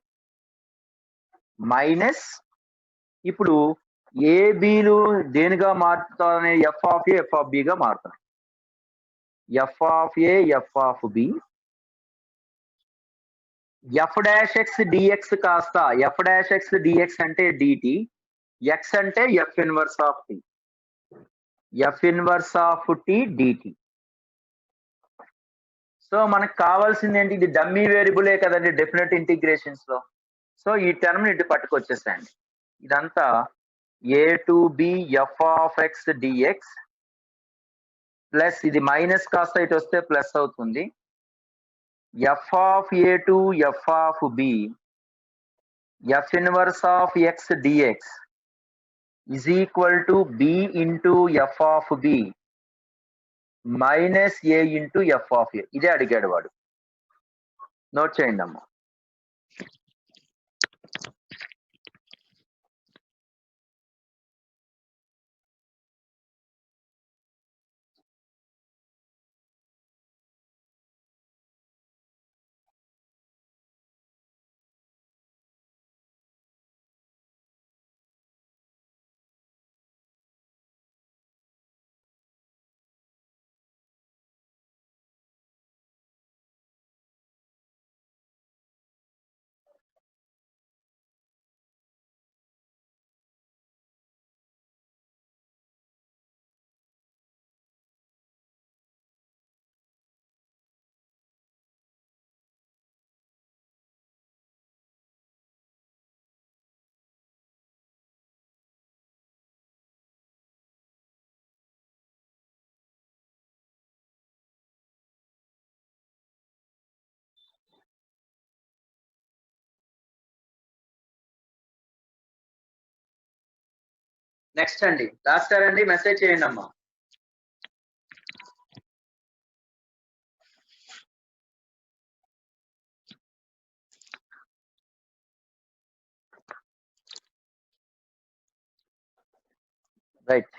minus, ఇప్పుడు ఏ బిలు దేనిగా మారుతానే f of a f of బిగా మారుతాయి. F of a f of b f dash X dx కాస్త f dash X dx అంటే dt, x అంటే f inverse of t, f inverse of t dt. So మనకు కావాల్సింది ఏంటి, ఇది dummy వేరియబులే కదండి డెఫినెట్ ఇంటిగ్రేషన్స్ లో. సో ఈ టర్మ్ ఇటు పట్టుకొచ్చేసాయండి. ఇదంతా a to b f of x dx plus ఇది మైనస్ కాస్త ఇటు వస్తే ప్లస్ అవుతుంది, f of a to f of b f inverse of x dx is equal to b into f of b minus a into f of a. ఇదే అడిగాడు వాడు. Note చేయండి అమ్మా. నెక్స్ట్ అండి, రాస్తారండి, మెసేజ్ చేయండి అమ్మా. రైట్,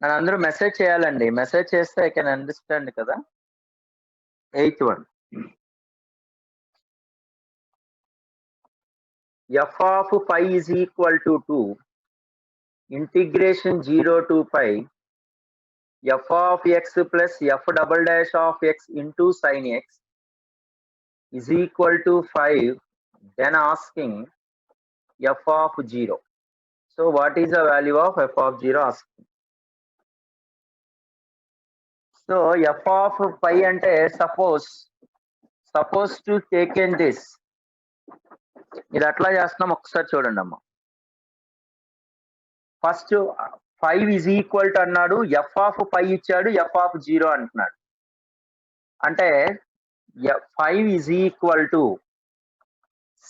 నన్ను అందరూ మెసేజ్ చేయాలండి. మెసేజ్ చేస్తే ఐ కెన్ అండర్స్టాండ్ కదా. 8th one, f of phi is equal to 2 integration 0 to pi f of x plus f double dash of x into sin x is equal to 5, then asking f of 0. So what is the value of f of 0 asking. So f of pi ante suppose to take in this, ఇది అట్లా చేస్తున్నాం, ఒకసారి చూడండి అమ్మా. First 5 is equal to అన్నాడు, F of 5 ఇచ్చాడు, F of 0 అంటున్నాడు. అంటే 5 ఈజ్ ఈక్వల్ టు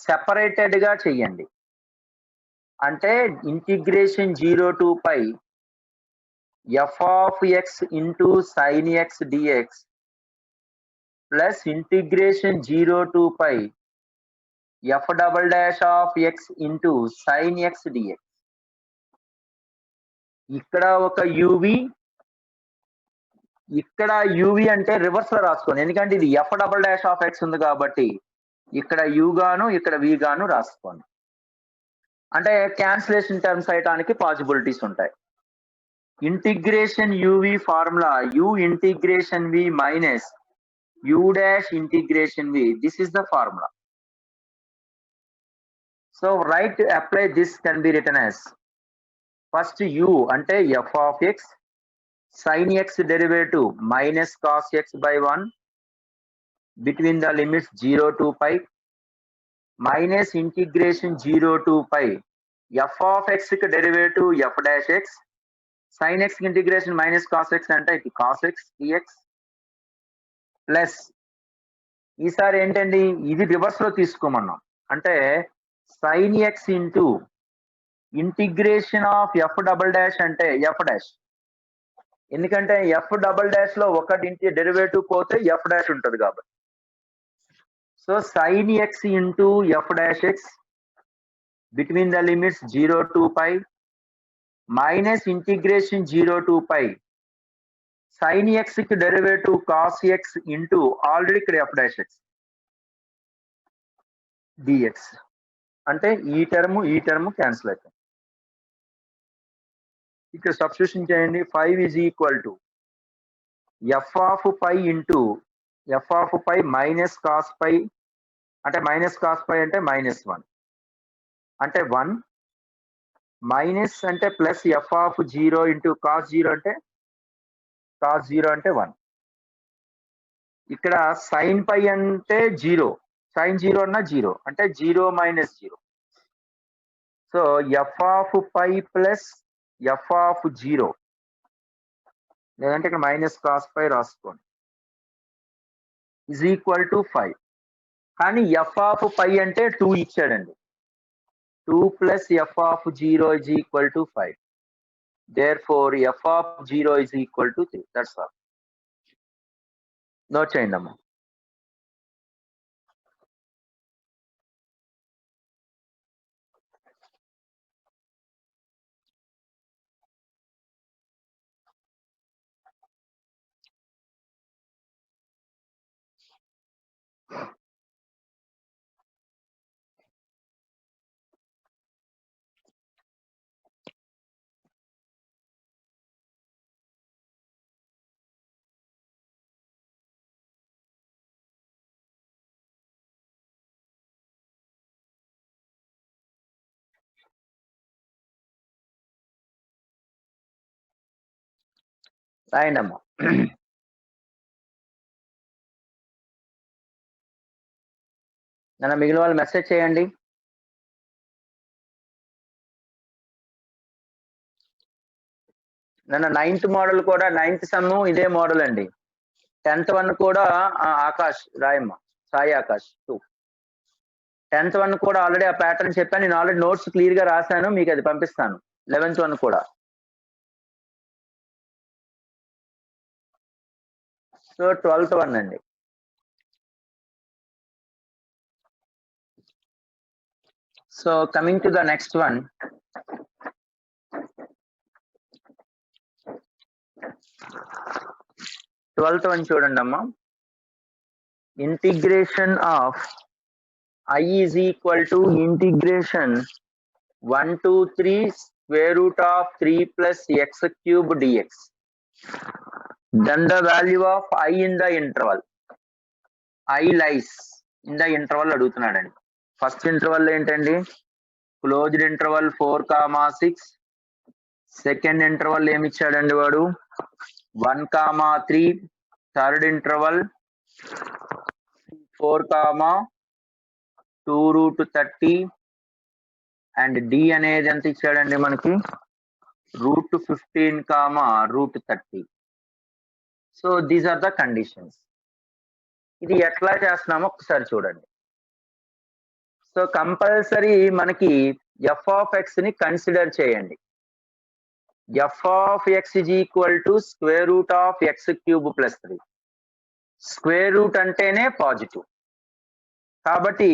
సెపరేటెడ్ గా చెయ్యండి. అంటే integration 0 to pi f of X into sine x dx plus integration 0 to pi f double dash of X into sine x dx. ఇక్కడ ఒక UV ఇక్కడ UV అంటే reverse లో రాసుకోండి, ఎందుకంటే ఇది F double dash of X ఉంది కాబట్టి ఇక్కడ యు గాను ఇక్కడ వి గాను రాసుకోండి. అంటే క్యాన్సిలేషన్ టర్మ్స్ అయ్యడానికి పాసిబిలిటీస్ ఉంటాయి. Integration u v formula u integration v minus u dash integration v, this is the formula. So apply this can be written as first u ante f of x sin x derivative minus cos x by 1 between the limits 0 to pi minus integration 0 to pi f of x derivative f dash x sin x integration minus cos x ante cos x dx plus ఈసారి ఏంటండి ఇది reverse లో తీసుకోమన్నాం, అంటే sin x into integration of F double dash అంటే f dash, ఎందుకంటే F double dash లో ఒకటి derivative పోతే ఎఫ్ డాష్ ఉంటుంది కాబట్టి. So sin x into F dash X between the limits 0 to pi minus integration 0 to pi sin x కి derivative cos x into already ఇక్కడ F dash X dx, అంటే ఈ term cancel అవుతుంది. ఇక్కడ substitution చేయండి. 5 is equal to f of pi into F of pi minus cos pi, అంటే minus cos pi అంటే -1 అంటే 1 మైనస్ అంటే plus f of 0 into cos 0 అంటే కాస్ 0 అంటే 1. ఇక్కడ సైన్ పై అంటే 0, సైన్ 0 అన్న 0 అంటే 0 minus 0. So F of pi plus f of 0, లేదంటే ఇక్కడ మైనస్ కాస్ పై రాసుకోండి, ఇజ్ ఈక్వల్ టు 5. కానీ ఎఫ్ ఆఫ్ పై అంటే 2 ఇచ్చాడండి, 2 plus f of 0 is equal to 5. Therefore f of 0 is equal to 3. That's all. Note చేయండి అమ్మా. రాయండి అమ్మా. నన్ను మిగిలిన వాళ్ళు మెసేజ్ చేయండి. నన్ను 9th మోడల్ కూడా 9th సమ్ ఇదే మోడల్ అండి. 10th వన్ కూడా ఆకాష్ రాయమ్మ, సాయి ఆకాష్ 2. 10th వన్ కూడా ఆల్రెడీ ఆ ప్యాటర్న్ చెప్పాను, నేను ఆల్రెడీ నోట్స్ క్లియర్ గా రాశాను, మీకు అది పంపిస్తాను. 11th వన్ కూడా. సో 12th వన్ అండి. So coming to the next one, twelfth one చూడండి అమ్మా. Integration of I is equal to integration 1 to 3 square root of 3 plus x cube dx. Then the value of I in the interval. I lies in the interval అడుగుతున్నాడండి. First interval ఏంటండి? Closed interval 4, 6. Second interval ఏమి ఇచ్చాడండి వాడు? 1, 3. Third interval 4, 2 root 30 and d అనేది ఎంత ఇచ్చాడండి మనకి? root 15, root 30. So these are the conditions. ఇది ఎట్లా చేస్తున్నామో ఒకసారి చూడండి. సో కంపల్సరీ మనకి ఎఫ్ ఆఫ్ ఎక్స్ ని కన్సిడర్ చేయండి. F of x is equal to square root of x cube plus 3. Square root అంటేనే పాజిటివ్ కాబట్టి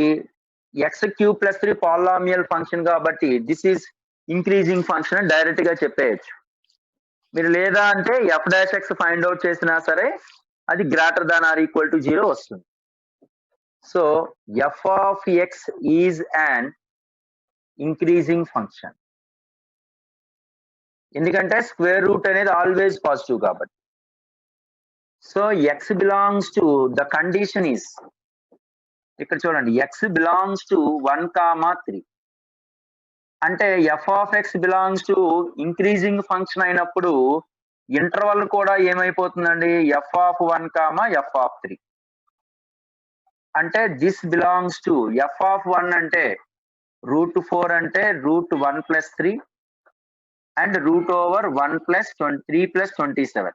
x cube plus 3 polynomial function కాబట్టి this is increasing function direct గా చెప్పేయచ్చు. మీరు లేదా అంటే f dash x find out చేసినా సరే అది greater than or equal to 0 వస్తుంది. So F of X is an increasing function, ఎందుకంటే స్క్వేర్ రూట్ అనేది ఆల్వేస్ పాజిటివ్ కాబట్టి. So x belongs to the condition is, ఇక్కడ చూడండి ఎక్స్ బిలాంగ్స్ టు 1,3 అంటే F of x belongs to increasing function అయినప్పుడు interval కూడా ఏమైపోతుందండి, F of 1, f of 3. అంటే this belongs to f of 1 అంటే √4 అంటే √1+3 అండ్ √1 + 3 + 27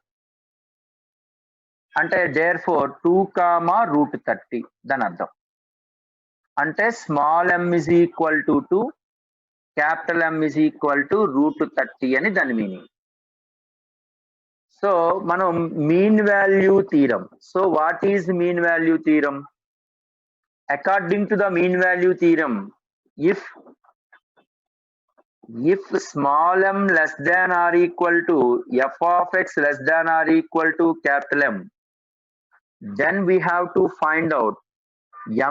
అంటే దేర్ ఫోర్ 2, √30 దాని అర్థం. అంటే small m is equal to 2, capital M is equal to √30 అని దాని మీనింగ్. సో మనం mean value theorem. So what is mean value theorem? According to the mean value theorem, if small m less than or equal to f of x less than or equal to capital M, then we have to find out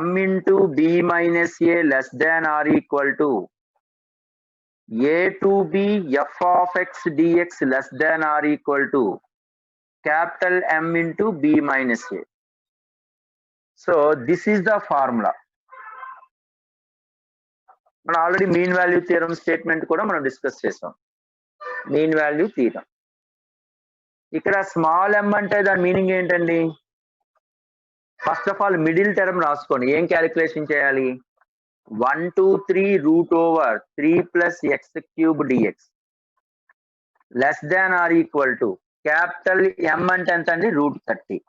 m into b minus a less than or equal to a to b f of x dx less than or equal to capital M into b minus a. So this is the formula. మనం already mean value theorem statement కూడా మనం discuss చేసాం. Mean value theorem ఇక్కడ small m అంటే దాని meaning ఏంటండి? First of all middle term రాసుకోండి. ఏం క్యాలిక్యులేషన్ చేయాలి? 1 to 3 √3 + x³ dx less than or equal to capital M అంటే ఎంత అండి? √30.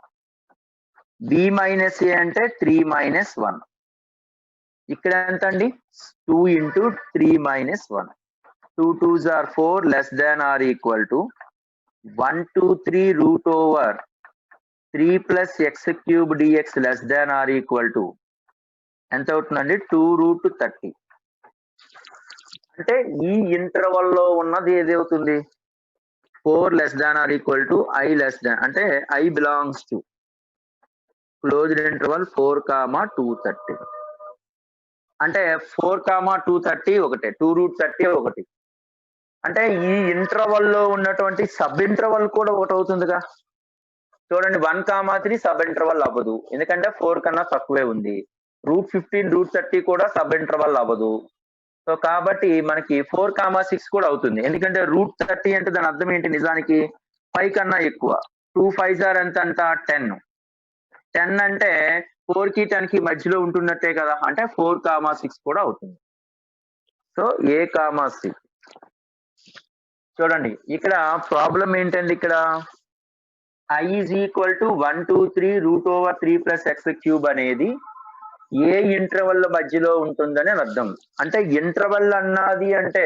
b మైనస్ a అంటే 3 - 1. ఇక్కడ ఎంత అండి? 2 × 3 - 1. 2 2s are 4 less than or equal to 1 to 3 √3 + x³ dx less than or equal to ఎంత అవుతుందండి? 2√30. అంటే ఈ ఇంటర్వల్ లో ఉన్నది ఏది అవుతుంది? 4 less than or equal to I less than, అంటే I belongs to closed interval 4, 230. అంటే 4, 230 ఒకటే, 2√30 ఒకటి. అంటే ఈ ఇంటర్వల్ లో ఉన్నటువంటి సబ్ ఇంటర్వల్ కూడా ఒకటి అవుతుందిగా. చూడండి 1, 3 సబ్ ఇంటర్వల్ అవ్వదు, ఎందుకంటే 4 కన్నా తక్కువే ఉంది. √15, √30 కూడా సబ్ ఇంటర్వల్ అవ్వదు. సో కాబట్టి మనకి 4, 6 కూడా అవుతుంది, ఎందుకంటే √30 అంటే దాని అర్థం ఏంటి? నిజానికి 5 కన్నా ఎక్కువ. 2 5s are ఎంత అంట? 10. 10 అంటే 4కి 10కి మధ్యలో ఉంటున్నట్టే కదా, అంటే 4, 6 కూడా అవుతుంది. So A, C. చూడండి ఇక్కడ ప్రాబ్లం ఏంటండి? ఇక్కడ I is equal to 1 to 3 √3 + x³ అనేది ఏ ఇంటర్వల్ మధ్యలో ఉంటుందని అర్థం. అంటే ఇంటర్వల్ అన్నది అంటే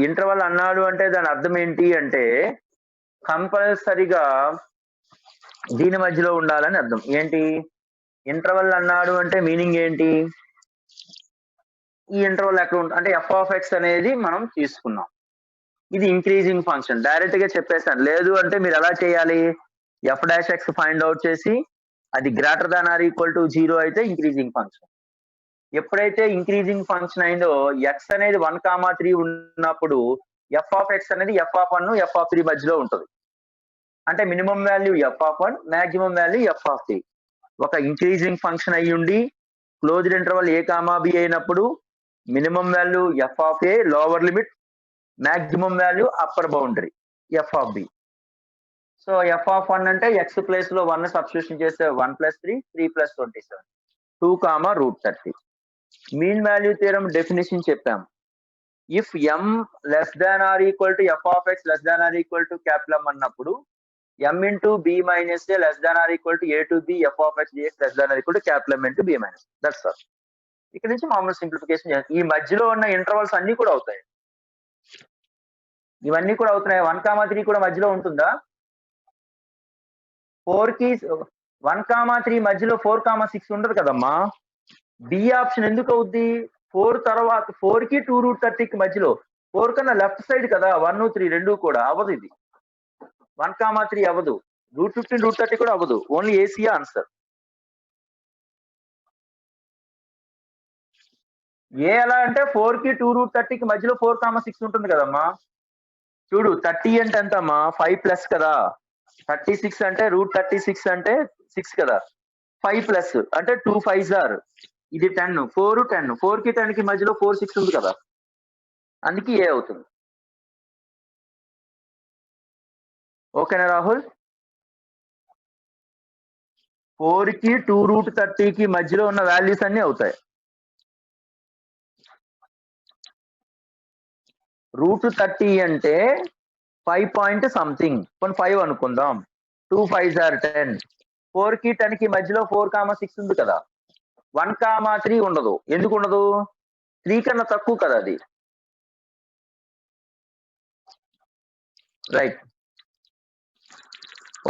ఇంటర్వల్ అన్నాడు అంటే దాని అర్థం ఏంటి అంటే కంపల్సరిగా దీని మధ్యలో ఉండాలని అర్థం. ఏంటి ఇంటర్వల్ అన్నాడు అంటే మీనింగ్ ఏంటి? ఈ ఇంటర్వల్ ఎక్కడ ఉంటుంది అంటే ఎఫ్ ఆఫ్ ఎక్స్ అనేది మనం తీసుకున్నాం, ఇది ఇంక్రీజింగ్ ఫంక్షన్. డైరెక్ట్ గా చెప్పేసాను. లేదు అంటే మీరు ఎలా చేయాలి? F dash x find out చేసి అది greater than or equal to 0 అయితే ఇంక్రీజింగ్ ఫంక్షన్. ఎప్పుడైతే ఇంక్రీజింగ్ ఫంక్షన్ అయిందో ఎక్స్ అనేది 1, 3 ఉన్నప్పుడు ఎఫ్ ఆఫ్ ఎక్స్ అనేది ఎఫ్ ఆఫ్ 1, ఎఫ్ ఆఫ్ 3 మధ్యలో ఉంటుంది. అంటే minimum value F of 1, maximum value F of 3. ఒక ఇంక్రీజింగ్ ఫంక్షన్ అయ్యి ఉండి క్లోజ్డ్ ఇంటర్వల్ A, B అయినప్పుడు minimum value F of A, lower limit, maximum value upper boundary F of B. So F of 1 అంటే X place లో 1 substitution చేస్తే 1 + 3, 3 + 27, 2, √30. Mean value theorem definition చెప్పాం. If m less than or equal to f of x less than or equal to capital M అన్నప్పుడు m into b minus a less than or equal to a to b f of x dx less than or equal to capital M into b minus. That's all. ఇక్కడ నుంచి మామూలు simplification చేయాలి. ఈ మధ్యలో ఉన్న intervals అన్ని కూడా అవుతాయి. ఇవన్నీ కూడా అవుతున్నాయి. 1, 3 కూడా మధ్యలో ఉంటుందా? 4కి 1, 3 మధ్యలో 4, 6 ఉండదు కదమ్మా. బి ఆప్షన్ ఎందుకు అవుద్ది? 4 తర్వాత 4కి 2√30కి మధ్యలో 4 కన్నా లెఫ్ట్ సైడ్ కదా 1, 3 రెండు కూడా అవ్వదు. ఇది 1,3 అవ్వదు. √15 √30 కూడా అవ్వదు. Only AC answer. ఏ ఎలా అంటే 4కి 2√30కి మధ్యలో 4,6 ఉంటుంది కదమ్మా. చూడు 30 అంటే ఎంతమ్మా 5 ప్లస్ కదా. 36 అంటే √36 అంటే 6 కదా. 5 ప్లస్ అంటే 2 5s ఆర్. ఇది 10 4 10 4కి 10కి మధ్యలో 4 6 ఉంది కదా. అందుకే ఏ అవుతుంది. ఓకేనా రాహుల్? 4కి 2√30కి మధ్యలో ఉన్న వాల్యూస్ అన్ని అవుతాయి. √30 అంటే 5 పాయింట్ సంథింగ్, 5 అనుకుందాం. 2 5s ఆర్ 10. 4కి 10కి మధ్యలో 4,6 ఉంది కదా. 1,3 ఉండదు. ఎందుకు ఉండదు? 3 కన్నా తక్కువ కదా అది. రైట్.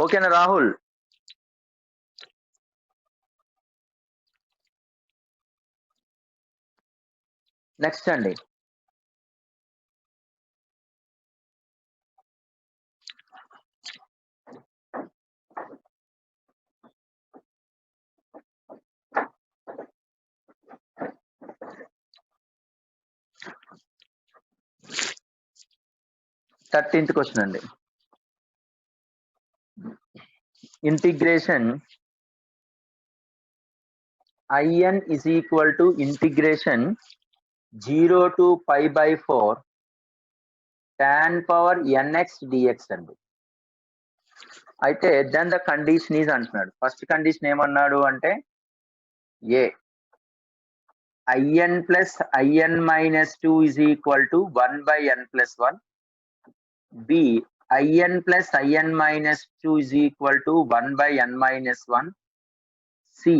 ఓకేనా రాహుల్? నెక్స్ట్ అండి. థర్టీన్త్ క్వశ్చన్ అండి. Integration IN is equal to integration 0 to pi by 4 tan power nx dx అండి. అయితే దెన్ ద కండిషన్ ఈజ్ అంటున్నాడు. ఫస్ట్ కండిషన్ ఏమన్నాడు అంటే ఏ IN plus IN minus 2 is equal to 1 by n plus 1. B IN plus IN minus 2 is equal to 1 by n minus 1. C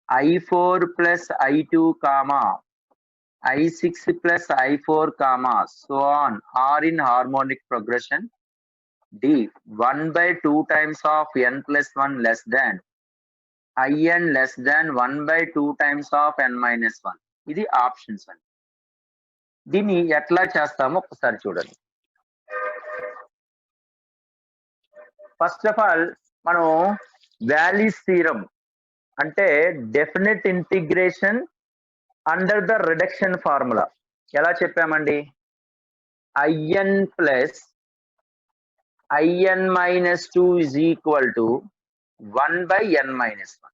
I4 plus I2 comma I6 plus I4 comma so on are in harmonic progression. D 1 by 2 times of n plus 1 less than IN less than 1 by 2 times of n minus 1. ఇది options అండి. దీన్ని ఎట్లా చేస్తామో ఒకసారి చూడండి. First of all మనం values theorem అంటే definite integration under the reduction formula ఎలా చెప్పామండి? IN plus IN minus 2 is equal to 1 by n minus 1.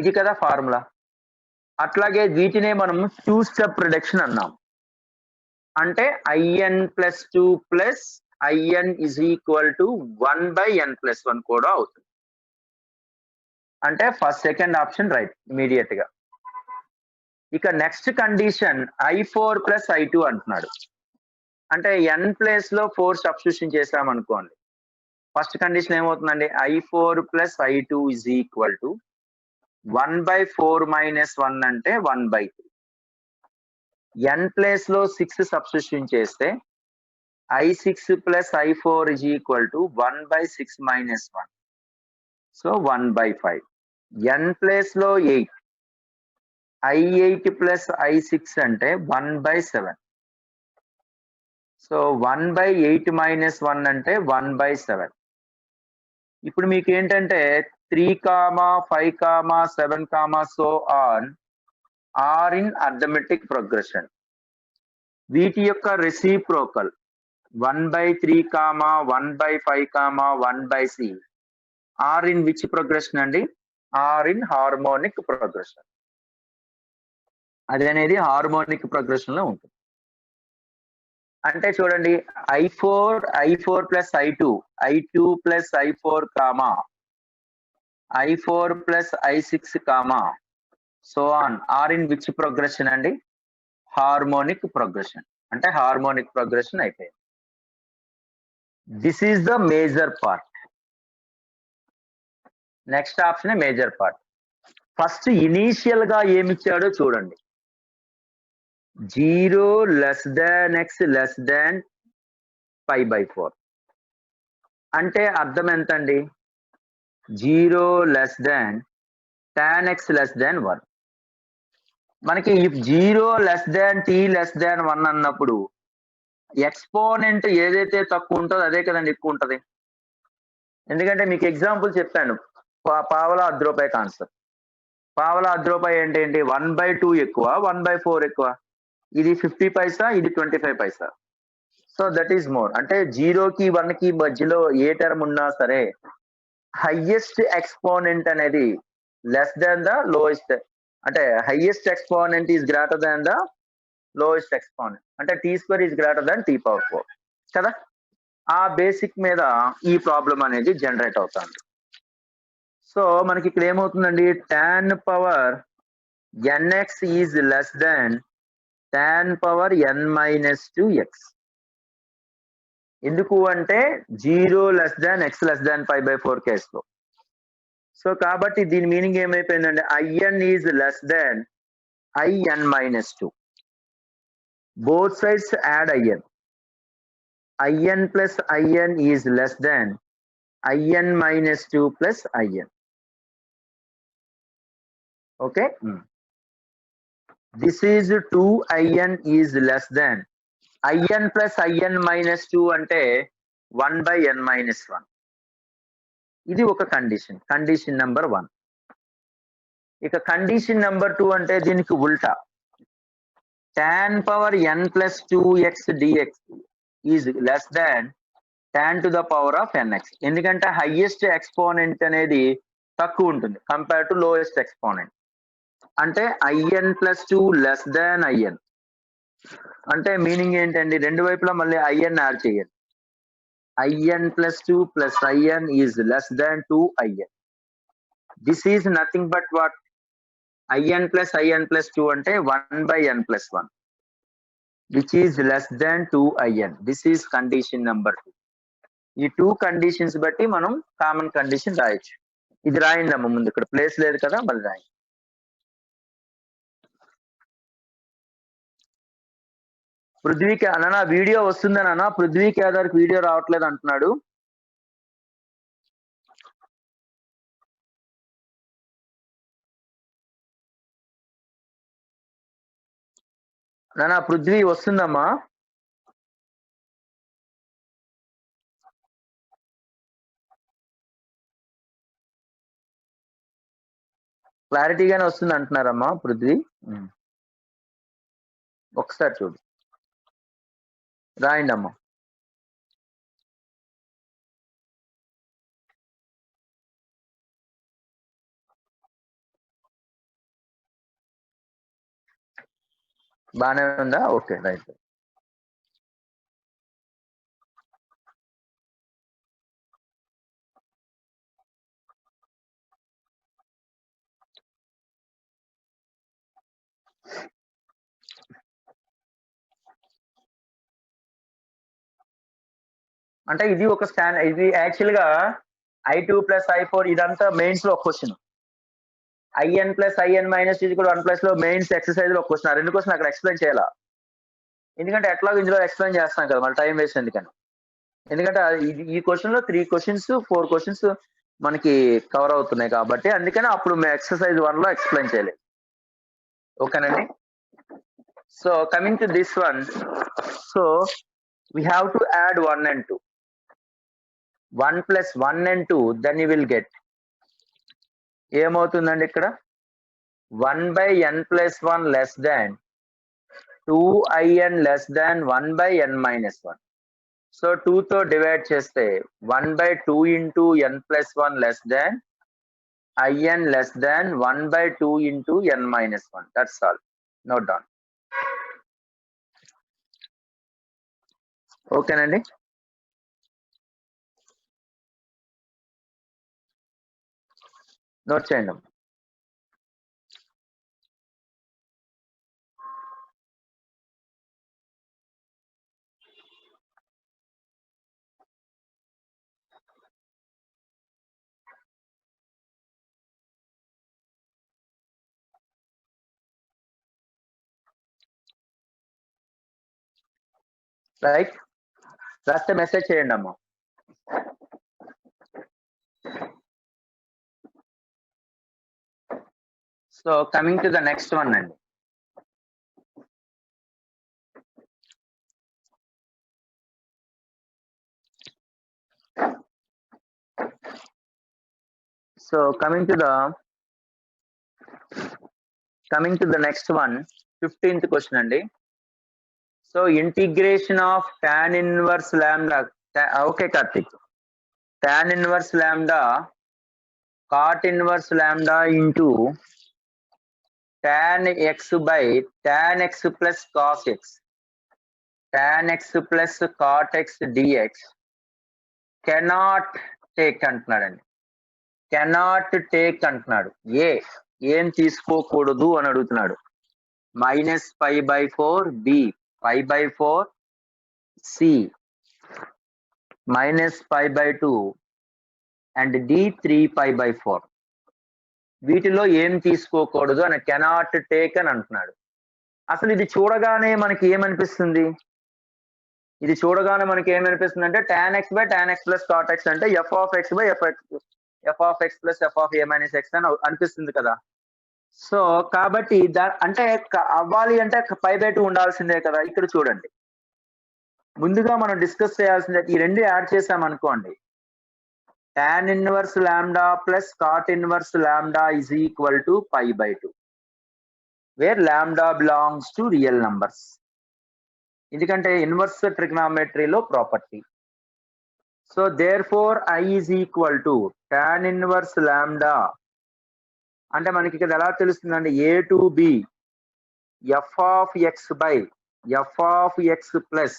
ఇది కదా ఫార్ములా. అట్లాగే వీటినే మనం 2 స్టెప్ రిడక్షన్ అన్నాం. అంటే IN plus 2 plus IN is equal to 1 by n plus 1 కూడా అవుతుంది. అంటే first second option right immediate గా. ఇక నెక్స్ట్ కండిషన్ I4 ప్లస్ I2 అంటున్నాడు. అంటే n ప్లేస్ లో 4 సబ్స్టిట్యూషన్ చేసామనుకోండి. ఫస్ట్ కండిషన్ ఏమవుతుందండి? I4 ప్లస్ I2 is equal to 1 by 4 minus 1 అంటే 1 by 3. n ప్లేస్ లో 6 సబ్స్టిట్యూషన్ చేస్తే I6 plus I4 is equal to 1 by 6 minus 1. So 1 by 5. n place లో 8 I8 ప్లస్ I6 అంటే 1 by 7. So 1 by 8 minus 1 అంటే 1 by 7. ఇప్పుడు మీకు ఏంటంటే 3, 5, 7, so on are in arithmetic progression. వీటి యొక్క reciprocal 1 by 3, 1 by 5, 1 by c are in which progression అండి? Are in harmonic progression. అది అనేది హార్మోనిక్ ప్రోగ్రెషన్ లో ఉంటుంది. అంటే చూడండి I4 ప్లస్ I2 ప్లస్ I4 I4 ప్లస్ I6 so on are in which progression అండి? Harmonic progression. అంటే హార్మోనిక్ ప్రోగ్రెషన్ అయిపోయింది. This is the major part. Next option major part. First initial గా ఏమిచ్చాడో చూడండి. 0 less than x less than pi by 4 అంటే అర్థం ఎంత అండి? 0 less than tan x less దాన్ 1. మనకి 0 లెస్ దాన్ t లెస్ దాన్ 1 అన్నప్పుడు ఎక్స్పోనెంట్ ఏదైతే తక్కువ ఉంటుందో అదే కదండి ఎక్కువ ఉంటది. ఎందుకంటే మీకు ఎగ్జాంపుల్ చెప్పాను. పావలా అర్ధ రూపాయి కాన్సెప్ట్. పావలా అర్ధ రూపాయి అంటే ఏంటి 1/2 ఎక్కువ, 1/4 ఎక్కువ. ఇది 50 పైసా, ఇది 25 paisa. So that is more. అంటే 0కి 1కి మధ్యలో ఏ టర్మ్ ఉన్నా సరే హైయెస్ట్ ఎక్స్పోనెంట్ అనేది లెస్ దాన్ ద లోయెస్ట్, అంటే highest exponent is greater than the lowest exponent. అంటే t² is greater than t⁴ కదా. ఆ బేసిక్ మీద ఈ ప్రాబ్లం అనేది జనరేట్ అవుతుంది. సో మనకి ఇక్కడ ఏమవుతుందండి, tan power nx is less than tan power n-2x. ఎందుకు అంటే 0 less than x less than π/4 కేసులో. సో కాబట్టి దీని మీనింగ్ ఏమైపోయిందంటే in is less than in-2. Both sides add in plus in is less than in-2 plus in. Okay, this is 2in is less than in plus in-2 అంటే 1/n-1. ఇది ఒక condition, condition number 1. ఇక condition number 2 అంటే దీనికి ఉల్టా, tan power n+2x dx is less than tan to the power of nx. ఎందుకంటే highest exponent అనేది తక్కువ ఉంటుంది కంపేర్ టు లోయెస్ట్ ఎక్స్పోనెంట్. అంటే in+2 లెస్ దాన్ in. అంటే మీనింగ్ ఏంటండి, రెండు వైపులా మళ్ళీ in యాడ్ చేయాలి. in+2 plus in is less than 2in. This is nothing but what, in plus in+2 అంటే 1/n+1, which is less than 2in. This is condition number 2. ఈ 2 conditions బట్టి మనం కామన్ కండిషన్ రాయొచ్చు. ఇది రాయండి అమ్మ, ముందు ఇక్కడ ప్లేస్ లేదు కదా, మళ్ళీ రాయండి. పృథ్వీకి అన్న వీడియో వస్తుందనా, పృథ్వీ కేదార్కి వీడియో రావట్లేదు అంటున్నాడు. నానా పృథ్వీ వస్తుందమ్మా. క్లారిటీగానే వస్తుంది అంటున్నారమ్మా పృథ్వీ. ఒకసారి చూడు, రాయండి అమ్మా. బానే ఉందా? Okay, right. అంటే ఇది ఒక ఇది యాక్చువల్ గా I2 ప్లస్ I4 ఇదంతా మెయిన్స్ లో ఒక క్వశ్చన్. in ప్లస్ in-1 లో మెయిన్స్ ఎక్సర్సైజ్ లో ఒక క్వశ్చన్. ఆ రెండు క్వశ్చన్ అక్కడ ఎక్స్ప్లెయిన్ చేయాలా, ఎందుకంటే ఎట్లా ఇందులో ఎక్స్ప్లెయిన్ చేస్తాం కదా, మళ్ళీ టైం వేస్ట్ ఎందుకని. ఎందుకంటే ఈ క్వశ్చన్ లో 3 క్వశ్చన్స్ 4 క్వశ్చన్స్ మనకి కవర్ అవుతున్నాయి కాబట్టి, అందుకని అప్పుడు ఎక్సర్సైజ్ 1 లో ఎక్స్ప్లెయిన్ చేయలేదు. ఓకేనండి. So coming to this one, so we have to add 1 and 2. 1 plus 1 and 2, then you will get ఏమవుతుందండి ఇక్కడ 1/n+1 less than 2in less than 1/n-1. So 2 తో డివైడ్ చేస్తే 1/2 into n+1 less than in less than 1/2 into n-1. That's all. Note down. ఓకేనండి. Note చేయండి. Right, రాస్తే message చేయండి అమ్మా. So coming to the next one అండి. So coming to the next one, 15th question అండి. So integration of tan inverse lambda, okay Karthik, tan inverse lambda cot inverse lambda into tan x by tan x plus cos x, tan x plus cot x dx cannot take అంటున్నాడండి. Cannot take అంటున్నాడు. ఏం తీసుకోకూడదు అని అడుగుతున్నాడు. -π/4 b, π/4 c, -π/2 and d 3π/4. వీటిలో ఏం తీసుకోకూడదు అని కెనాట్ టేక్ అని అంటున్నాడు. అసలు ఇది చూడగానే మనకి ఏమనిపిస్తుంది? అంటే tan x by tan x plus cot x అంటే f of x by f of x plus f of a minus x అని అనిపిస్తుంది కదా. సో కాబట్టి అంటే అవ్వాలి అంటే π/2 ఉండాల్సిందే కదా. ఇక్కడ చూడండి, ముందుగా మనం డిస్కస్ చేయాల్సిందే, ఈ రెండు యాడ్ చేసాం అనుకోండి, tan inverse lambda plus cot inverse lambda is equal to π/2, where lambda belongs to real numbers. ఎందుకంటే ఇన్వర్స్ ట్రిగ్నామెట్రీలో property. So therefore I is equal to tan inverse lambda అంటే మనకి ఇక్కడ ఎలా తెలుస్తుందండి, a to b f of x by f of x plus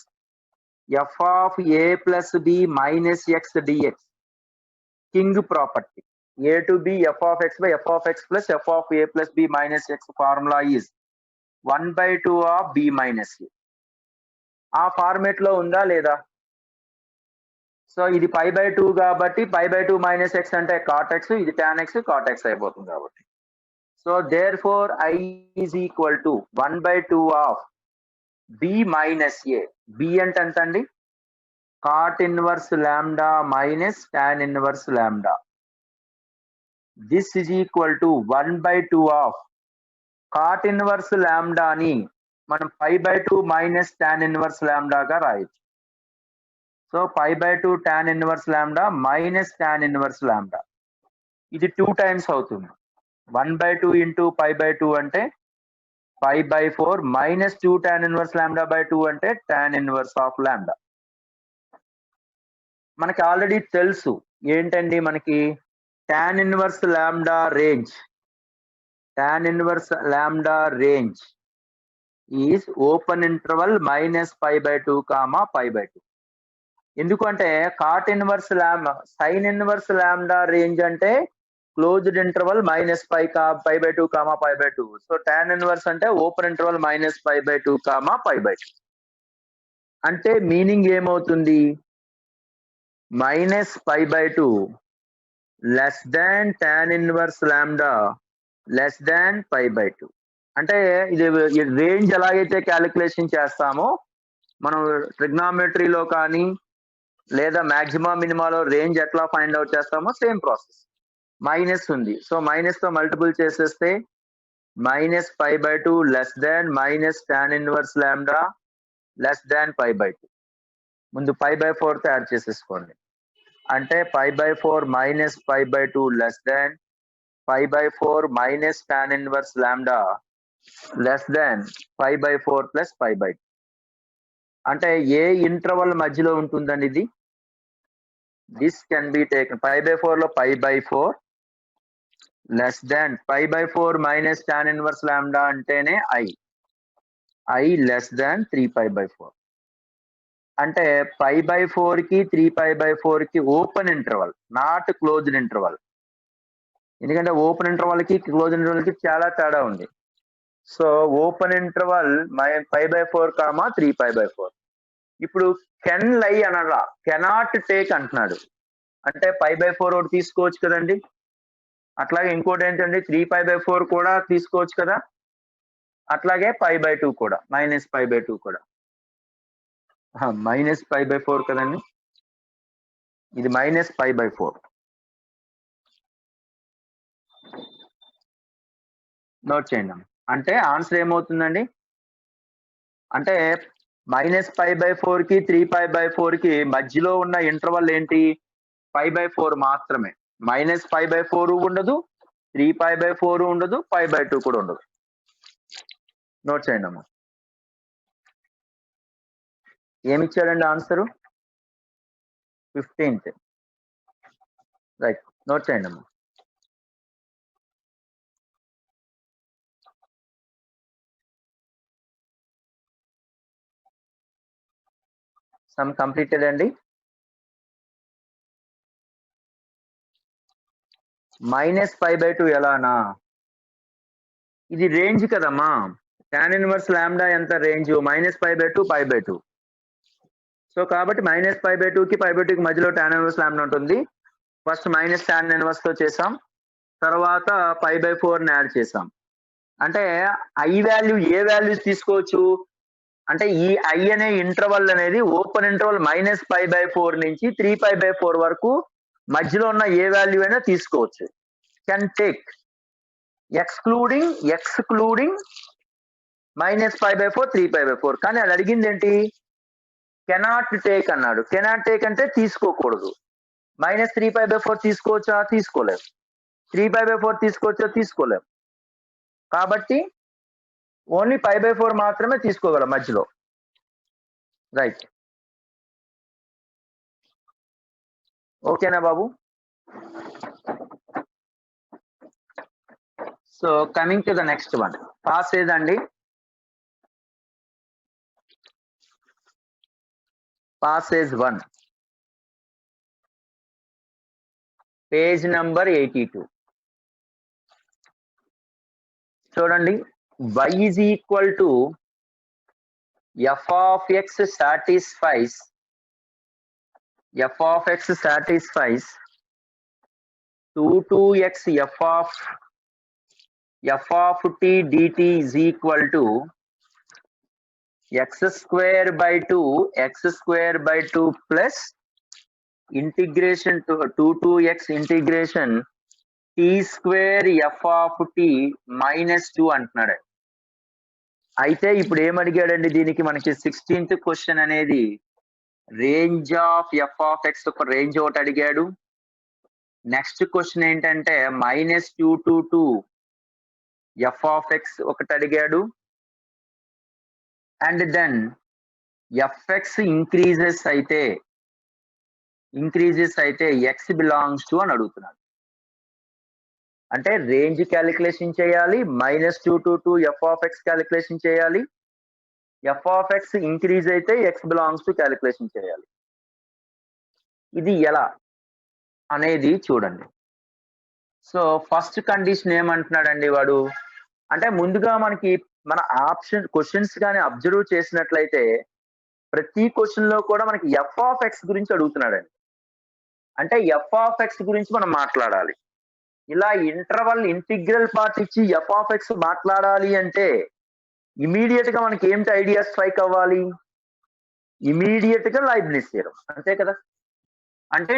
f of a plus b minus x dx, king property. a to b f of x by f of x plus f of a plus b minus x formula is 1/2 of b minus a. ఆ format లో ఉందా లేదా? So ఇది π/2 కాబట్టి π/2 minus x అంటే cot x, ఇది tan x cot x అయిపోతుంది కాబట్టి. So therefore I is equal to 1/2 of b minus a. b అంటే ఎంత అండి? cot inverse lambda minus tan inverse lambda. This is equal to 1/2 of cot inverse lambda ని మనం π/2 minus tan inverse lambda గా రాయొచ్చు. So π/2 tan inverse lambda minus tan inverse lambda, ఇది 2 times అవుతుంది. 1/2 into π/2 అంటే π/4 minus 2 tan inverse lambda by 2 అంటే tan inverse of lambda. మనకి already తెలుసు ఏంటండి, మనకి tan inverse lambda range is open interval -π/2, π/2. ఎందుకంటే cot inverse lambda sin inverse lambda range అంటే closed interval -π/2, π/2. So tan inverse అంటే ఓపెన్ ఇంటర్వల్ -π/2, π/2. అంటే meaning ఏమవుతుంది? -π/2 less than tan inverse lambda less than π/2. అంటే ఇది రేంజ్ ఎలాగైతే క్యాలిక్యులేషన్ చేస్తామో మనం ట్రిగ్నామెట్రీలో కానీ లేదా మాక్సిమా మినిమాలో రేంజ్ ఎట్లా ఫైండ్ అవుట్ చేస్తామో సేమ్ ప్రాసెస్. మైనస్ ఉంది, సో మైనస్ తో మల్టిపుల్ చేసేస్తే -π/2 less than minus tan inverse lambda less than π/2. ముందు π/4 తో యాడ్ చేసేసుకోండి, అంటే π/4 minus π/2 less than π/4 minus tan inverse lambda less than π/4 plus π/2. అంటే ఏ ఇంటర్వల్ మధ్యలో ఉంటుందండి ఇది? దిస్ కెన్ బి టేకన్ π/4 లో π/4 less than π/4 minus tan inverse lambda అంటేనే i లెస్ దాన్ 3π/4. అంటే π/4 కి 3π/4 కి open interval, not closed interval. ఎందుకంటే ఓపెన్ ఇంటర్వల్ కి క్లోజ్ ఇంటర్వల్ కి చాలా తేడా ఉంది. So open interval π/4, 3π/4. ఇప్పుడు కెన్ లై అనగా కెనాట్ టేక్ అంటున్నాడు, అంటే π/4 ఒకటి తీసుకోవచ్చు కదండి. అట్లాగే ఇంకోటి ఏంటండి, 3π/4 కూడా తీసుకోవచ్చు కదా. అట్లాగే π/2 కూడా, -π/2 కూడా -π/4 కదండి, ఇది -π/4. నోట్ చేయండి. అంటే ఆన్సర్ ఏమవుతుందండి, అంటే -π/4 కి 3π/4 కి మధ్యలో ఉన్న ఇంటర్వల్ ఏంటి? π/4 మాత్రమే. -π/4 ఉండదు, 3π/4 ఉండదు, π/2 కూడా ఉండదు. నోట్ చేయండి అమ్మా. ఏమిచ్చాడండి ఆన్సరు? 15th. రైట్, నోట్ చేయండి అమ్మా. సమ్ కంప్లీటెడ్ అండి. -π/2 ఎలానా? ఇది రేంజ్ కదమ్మా. tan ఇన్వర్స్ లాంబ్డా ఎంత రేంజ్? -π/2 π/2. సో కాబట్టి -π/2కి π/2కి మధ్యలో tan ఇన్వర్స్ లాంబ్డా ఉంటుంది. ఫస్ట్ మైనస్ tan ఇన్వర్స్ తో చేసాం, తర్వాత π/4 యాడ్ చేసాం. అంటే ఐ వాల్యూ ఏ వాల్యూస్ తీసుకోవచ్చు అంటే ఈ ఐ అనే ఇంటర్వల్ అనేది ఓపెన్ ఇంటర్వల్ -π/4 నుంచి 3π/4 వరకు మధ్యలో ఉన్న ఏ వాల్యూ అయినా తీసుకోవచ్చు. Can take excluding -π/4 3π/4. కానీ అది అడిగింది ఏంటి? కెనాట్ టేక్ అన్నాడు. కెనాట్ టేక్ అంటే తీసుకోకూడదు. -3π/4 తీసుకోవచ్చా? తీసుకోలేము. 3π/4 తీసుకోవచ్చా? తీసుకోలేము. కాబట్టి ఓన్లీ π/4 మాత్రమే తీసుకోగలం మధ్యలో. రైట్, ఓకేనా బాబు? So coming to the next one, pass ఏదండి? Passage 1, page number 82. చూడండి, y is equal to f of x satisfies 2x f of t dt is equal to x square by 2 plus integration to 2x integration t square f of t minus 2 అంటున్నాడు. అయితే ఇప్పుడు ఏమడిగాడండి దీనికి? మనకి 16th question అనేది range of f of x ఒక range ఒకటి అడిగాడు. Next question ఏంటంటే -2 to 2 f of x ఒకటి అడిగాడు. అండ్ దెన్ fx ఇంక్రీజెస్ అయితే x బిలాంగ్స్ టు అని అడుగుతున్నాడు. అంటే రేంజ్ క్యాలిక్యులేషన్ చేయాలి, -2 to 2 f of x calculation చేయాలి, f of x ఇంక్రీజ్ అయితే x బిలాంగ్స్ టు క్యాలిక్యులేషన్ చేయాలి. ఇది ఎలా అనేది చూడండి. సో ఫస్ట్ కండిషన్ ఏమంటున్నాడండి వాడు అంటే, ముందుగా మనకి మన ఆప్షన్ క్వశ్చన్స్ కానీ అబ్జర్వ్ చేసినట్లయితే ప్రతి క్వశ్చన్ లో కూడా మనకి f of x గురించి అడుగుతున్నాడండి. అంటే f of x గురించి మనం మాట్లాడాలి. ఇలా ఇంటర్వల్ ఇంటిగ్రల్ పార్ట్ ఇచ్చి f of x మాట్లాడాలి అంటే ఇమీడియట్ గా మనకి ఏంటి ఐడియా స్ట్రైక్ అవ్వాలి? ఇమీడియట్ గా లైబ్నిజ్ థియరం, అంతే కదా. అంటే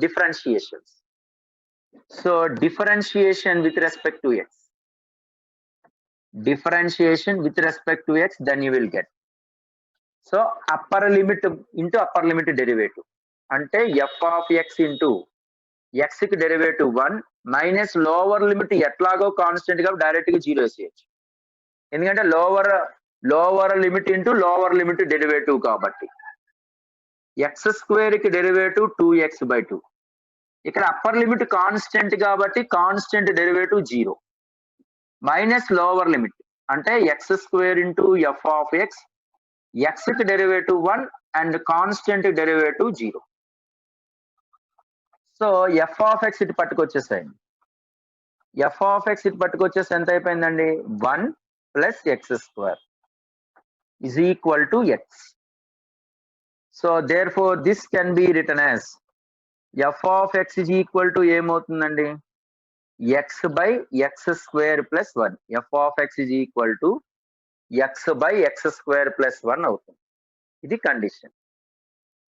differentiations. So differentiation with respect to x, then you will get. So upper limit into upper limit derivative అంటే f of x into x కి డెరివేటివ్ 1 మైనస్ లోవర్ లిమిట్ ఎట్లాగో constant గా direct గా 0 వేసేయచ్చు. ఎందుకంటే lower limit into lower limit derivative కాబట్టి. x² కి derivative 2x/2. ఇక్కడ upper limit constant కాబట్టి constant derivative 0 minus lower limit అంటే x² into f of x, x కి derivative 1 and constant derivative 0. So f of x ఇటు పట్టుకొచ్చేసాయండి. f of x ఇటు పట్టుకొచ్చేసి ఎంత అయిపోయిందండి? 1 plus x² is equal to x. So therefore this can be written as f of x is equal to ఏమవుతుందండి? x by x² plus 1. f of x is equal to x by x² plus 1 అవుతుంది. ఇది condition.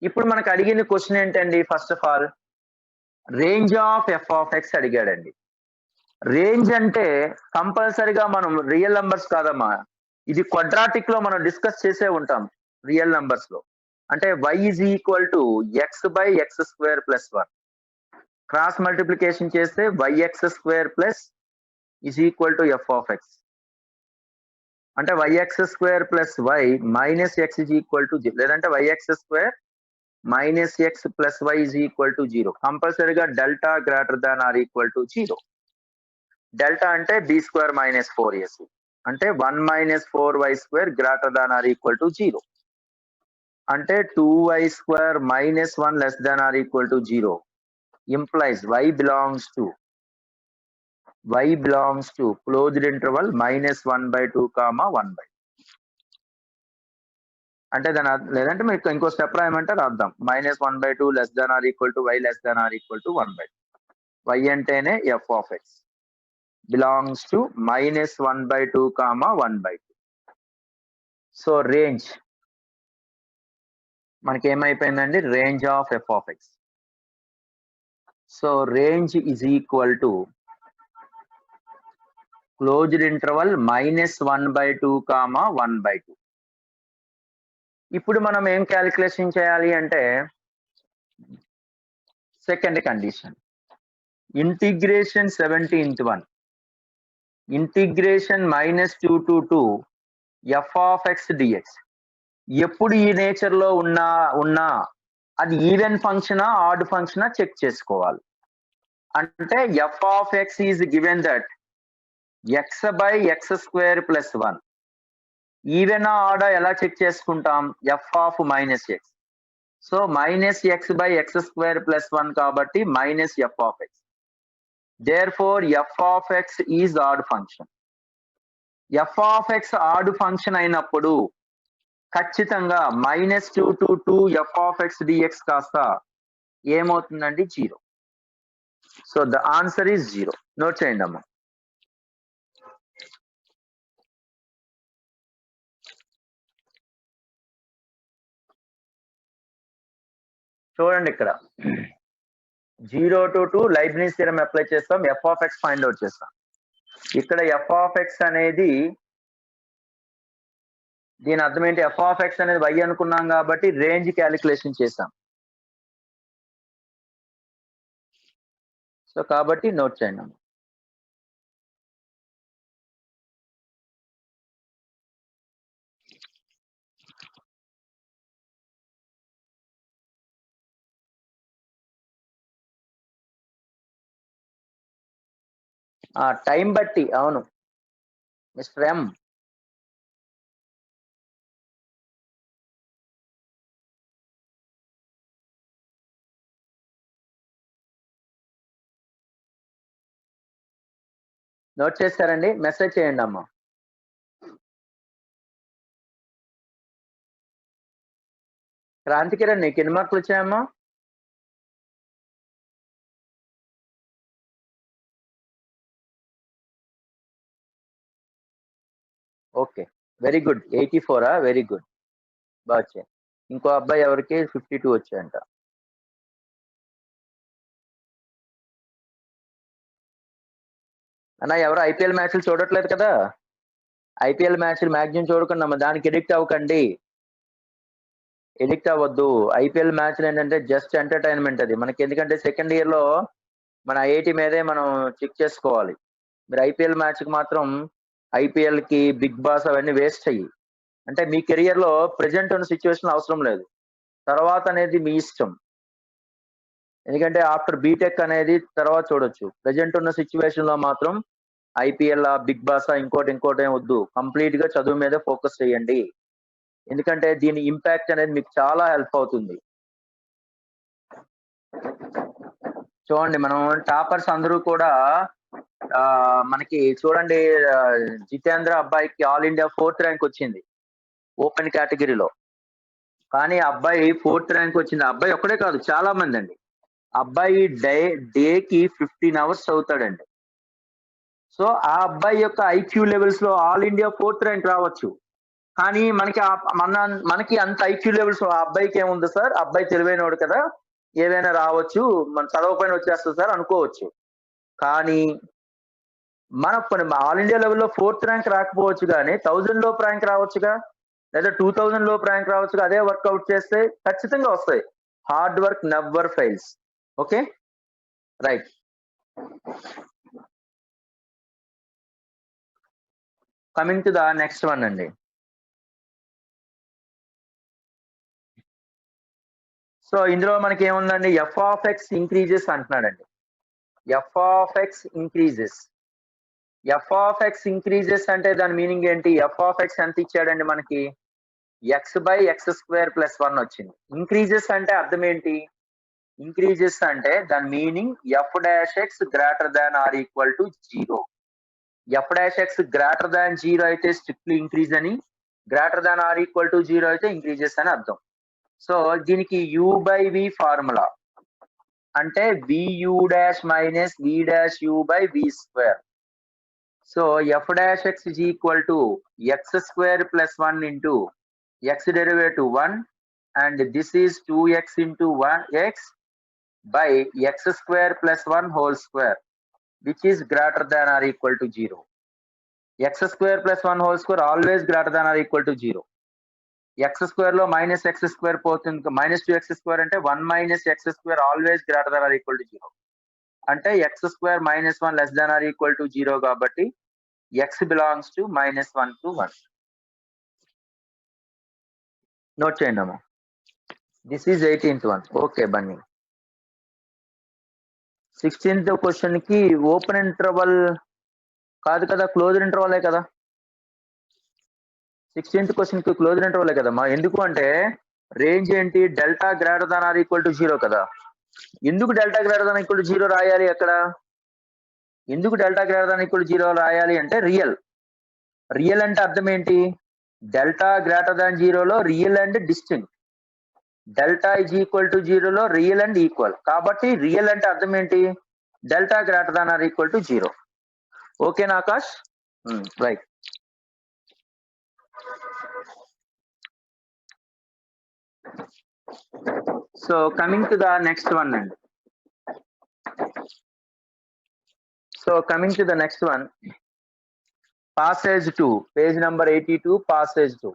ఇప్పుడు మనకు అడిగిన question ఏంటండి? First of all range of f of x అడిగాడండి. రేంజ్ అంటే కంపల్సరిగా మనం రియల్ నంబర్స్ కాదమ్మా, ఇది క్వాడ్రాటిక్ లో మనం డిస్కస్ చేసే ఉంటాం రియల్ నంబర్స్ లో. అంటే y is equal to x by x² plus 1. Cross multiplication చేస్తే yx² plus is equal to f of X. అంటే yx² plus y minus x is equal to 0, లేదంటే yx² minus x plus y is equal to 0. కంపల్సరీగా delta greater than or equal to 0. Delta అంటే b² minus 4ac, అంటే 1 minus 4y² greater than or equal to 0. అంటే 2y² minus 1 less than or equal to 0 implies y belongs to closed interval -1/2, 1/2. అంటే దాని లేదంటే మీకు ఇంకో step రాయమంటే రాద్దాం. -1/2 less than or equal to y less than or equal to 1/2. y అంటేనే f of x belongs to -1/2, 1/2. So range మనకి ఏమైపోయిందండి, range of f of x. So range is equal to closed interval -1/2, 1/2. ఇప్పుడు మనం ఏం calculation చేయాలి అంటే second condition, integration 17th one, integration -2 to 2 f of x dx. ఎప్పుడు ఈ nature లో ఉన్నా అది ఈవెన్ ఫంక్షనా ఆడ్ ఫంక్షనా చెక్ చేసుకోవాలి. అంటే f of x is given that x/x² plus 1. ఈవెనా ఆడా ఎలా చెక్ చేసుకుంటాం, f of -x. So -x/x² plus 1 కాబట్టి -f of x. therefore f of x is odd function. f of x add function అయినప్పుడు ఖచ్చితంగా -2 to 2 f of x dx కాస్త ఏమవుతుందండి, 0. So the answer is 0. Note చేయండి అమ్మా. చూడండి ఇక్కడ 0 to 2 Leibniz theorem apply చేస్తాం, f of x find out చేస్తాం. ఇక్కడ f ఆఫ్ x అనేది దీని అర్థం ఏంటి, f ఆఫ్ x అనేది y అనుకున్నాం కాబట్టి రేంజ్ క్యాలిక్యులేషన్ చేసాం. సో కాబట్టి నోట్ చేయండి. టైం బట్టి, అవును మిస్టర్ ఎం. నోట్ చేస్తారండి, మెసేజ్ చేయండి అమ్మా. క్రాంతికిరణ్ నీకు ఎన్ని మార్కులు వచ్చాయమ్మా? Okay, very good. 84, very good, బాగా వచ్చాయి. ఇంకో అబ్బాయి ఎవరికి 52 వచ్చాయంట. అన్న ఎవరు ఐపీఎల్ మ్యాచ్లు చూడట్లేదు కదా, ఐపీఎల్ మ్యాచ్లు మ్యాక్సిమం చూడకుండా దానికి ఎడిక్ట్ అవ్వకండి, ఎడిక్ట్ అవ్వద్దు. ఐపీఎల్ మ్యాచ్లు ఏంటంటే జస్ట్ ఎంటర్టైన్మెంట్ అది మనకి, ఎందుకంటే సెకండ్ ఇయర్ లో మన ఐఐటి మీదే మనం చెక్ చేసుకోవాలి. మీరు ఐపీఎల్ మ్యాచ్ కి మాత్రం ఐపీఎల్ కి బిగ్ బాస్ అవన్నీ వేస్ట్ అయ్యి, అంటే మీ కెరియర్ లో ప్రెజెంట్ ఉన్న సిచ్యువేషన్ అవసరం లేదు, తర్వాత అనేది మీ ఇష్టం. ఎందుకంటే ఆఫ్టర్ బీటెక్ అనేది తర్వాత చూడొచ్చు. ప్రెజెంట్ ఉన్న సిచ్యువేషన్ లో మాత్రం ఐపీఎల్ బిగ్ బాస్ ఇంకోటి ఏం వద్దు, కంప్లీట్ గా చదువు మీద ఫోకస్ చేయండి. ఎందుకంటే దీని ఇంపాక్ట్ అనేది మీకు చాలా హెల్ప్ అవుతుంది. చూడండి మనం టాపర్స్ అందరూ కూడా మనకి చూడండి, జితేంద్ర అబ్బాయికి ఆల్ ఇండియా 4th ర్యాంక్ వచ్చింది ఓపెన్ కేటగిరీలో. కానీ అబ్బాయి 4th ర్యాంక్ వచ్చింది. అబ్బాయి ఒక్కడే కాదు, చాలా మంది అండి. అబ్బాయి డేకి 15 hours చదువుతాడండి. సో ఆ అబ్బాయి యొక్క ఐక్యూ లెవెల్స్ లో ఆల్ ఇండియా 4th ర్యాంక్ రావచ్చు. కానీ మనకి అంత ఐక్యూ లెవెల్స్ ఆ అబ్బాయికి ఏముంది సార్, అబ్బాయి తెలివైనవాడు కదా, ఏదైనా రావచ్చు, మన చదవకపోయినా వచ్చేస్తుంది సార్ అనుకోవచ్చు. కానీ ఆల్ ఇండియా లెవెల్లో 4th ర్యాంక్ రాకపోవచ్చు, కానీ 1000 లోపు ర్యాంక్ రావచ్చుగా, లేదా 2000 లోపు ర్యాంక్ రావచ్చుగా. అదే వర్కౌట్ చేస్తే ఖచ్చితంగా వస్తాయి. Hard work never fails. Okay, right. Coming to the next one అండి. సో ఇందులో మనకి ఏముందండి, ఎఫ్ ఆఫ్ ఎక్స్ ఇంక్రీజెస్ అంటున్నాడండి. F of x increases. F of x increases అంటే దాని మీనింగ్ ఏంటి? ఎఫ్ ఆఫ్ ఎక్స్ ఎంత ఇచ్చాడండి మనకి? X by X square plus 1 వచ్చింది. ఇంక్రీజెస్ అంటే అర్థం ఏంటి? ఇంక్రీజెస్ అంటే దాని meaning F dash X greater than or equal to 0. F dash X greater than 0 అయితే స్ట్రిక్ట్లీ ఇంక్రీజ్ అని, greater than or equal to 0 అయితే ఇంక్రీజెస్ అని అర్థం. సో దీనికి u బై v ఫార్ములా అంటే vu dash minus v dash u by v square. So F dash X is equal to X square plus 1 into x derivative 1 and this is 2x into 1x by x square plus 1 whole square which is greater than or equal to 0. x square plus 1 whole square always greater than or equal to 0. x square lo minus x square పోతుంది, minus 2x square అంటే 1 minus x square always greater than or equal to 0. అంటే x square minus 1 less than or equal to 0 కాబట్టి x belongs to minus 1 to 1. Note చేయండి అమ్మా. This is 18th one. Okay Bunny. 16th question కి open interval కాదు కదా, closed ఇంటర్వలే కదా. 16th question కి closed ఇంటర్వలే కదమ్మా. ఎందుకు అంటే రేంజ్ ఏంటి? Delta greater than or equal to 0 కదా. ఎందుకు delta greater than equal to 0 రాయాలి అక్కడ? ఎందుకు delta greater than equal to 0 రాయాలి అంటే రియల్. రియల్ అంటే అర్థం ఏంటి? డెల్టా గ్రేటర్ దాన్ 0 లో real and distinct. Delta is equal to 0 లో రియల్ అండ్ ఈక్వల్. కాబట్టి రియల్ అంటే అర్థం ఏంటి? Delta greater than or equal to 0. ఓకేనా Akash? Right. So coming to the next one అండి. So coming to the next one, passage 2, page number 82, passage 2.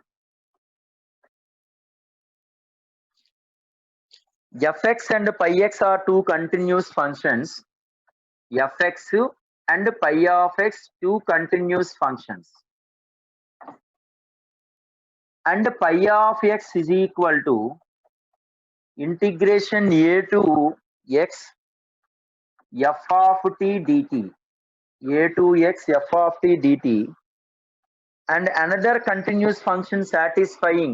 fx and pi x are two continuous functions. fx and pi of x two continuous functions. And pi of x is equal to integration a to x f of t dt. a to x f of t dt. And another continuous function satisfying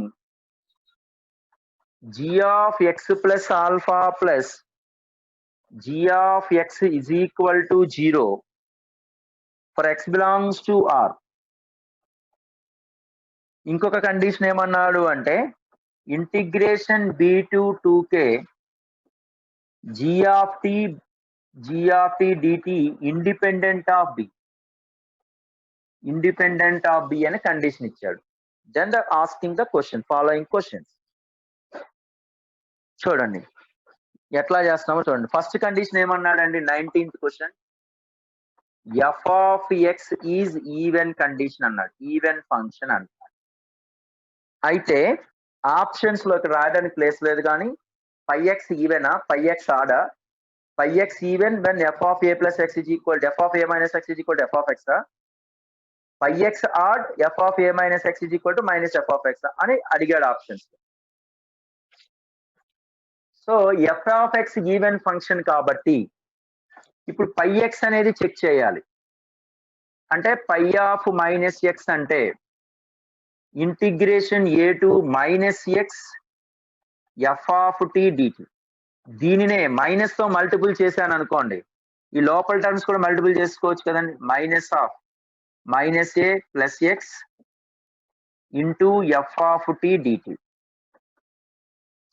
g of x plus alpha plus g of x is equal to 0 for x belongs to R. ఇంకొక condition ఏమన్నాడు అంటే integration b to 2k g of t dt independent of b. independent of b అనే condition ఇచ్చాడు. then the asking the question, following questions. చూడండి ఎట్లా చేస్తామో చూడండి. First condition ఏమన్నాడండి? 19th question, f of X is even condition అన్నాడు. Even function అన్నాడు. అయితే ఆప్షన్స్ లోకి రాయడానికి ప్లేస్ లేదు, కానీ పై ఎక్స్ ఈవెనా, పై ఎక్స్ ఆడా, pi x even when f of a plus x is equal f of a minus x is equal f of x, pi x odd f of a minus x is equal to minus F of x అని అడిగాడు options. So F of x even function కాబట్టి ఇప్పుడు pi x అనేది check చేయాలి. అంటే పై of minus x అంటే integration a to minus x f of t DT. దీనినే minus తో మల్టిపుల్ చేశాను అనుకోండి, ఈ లోపల టర్మ్స్ కూడా మల్టిపుల్ చేసుకోవచ్చు కదండి. Minus of minus a plus x into F of t dt.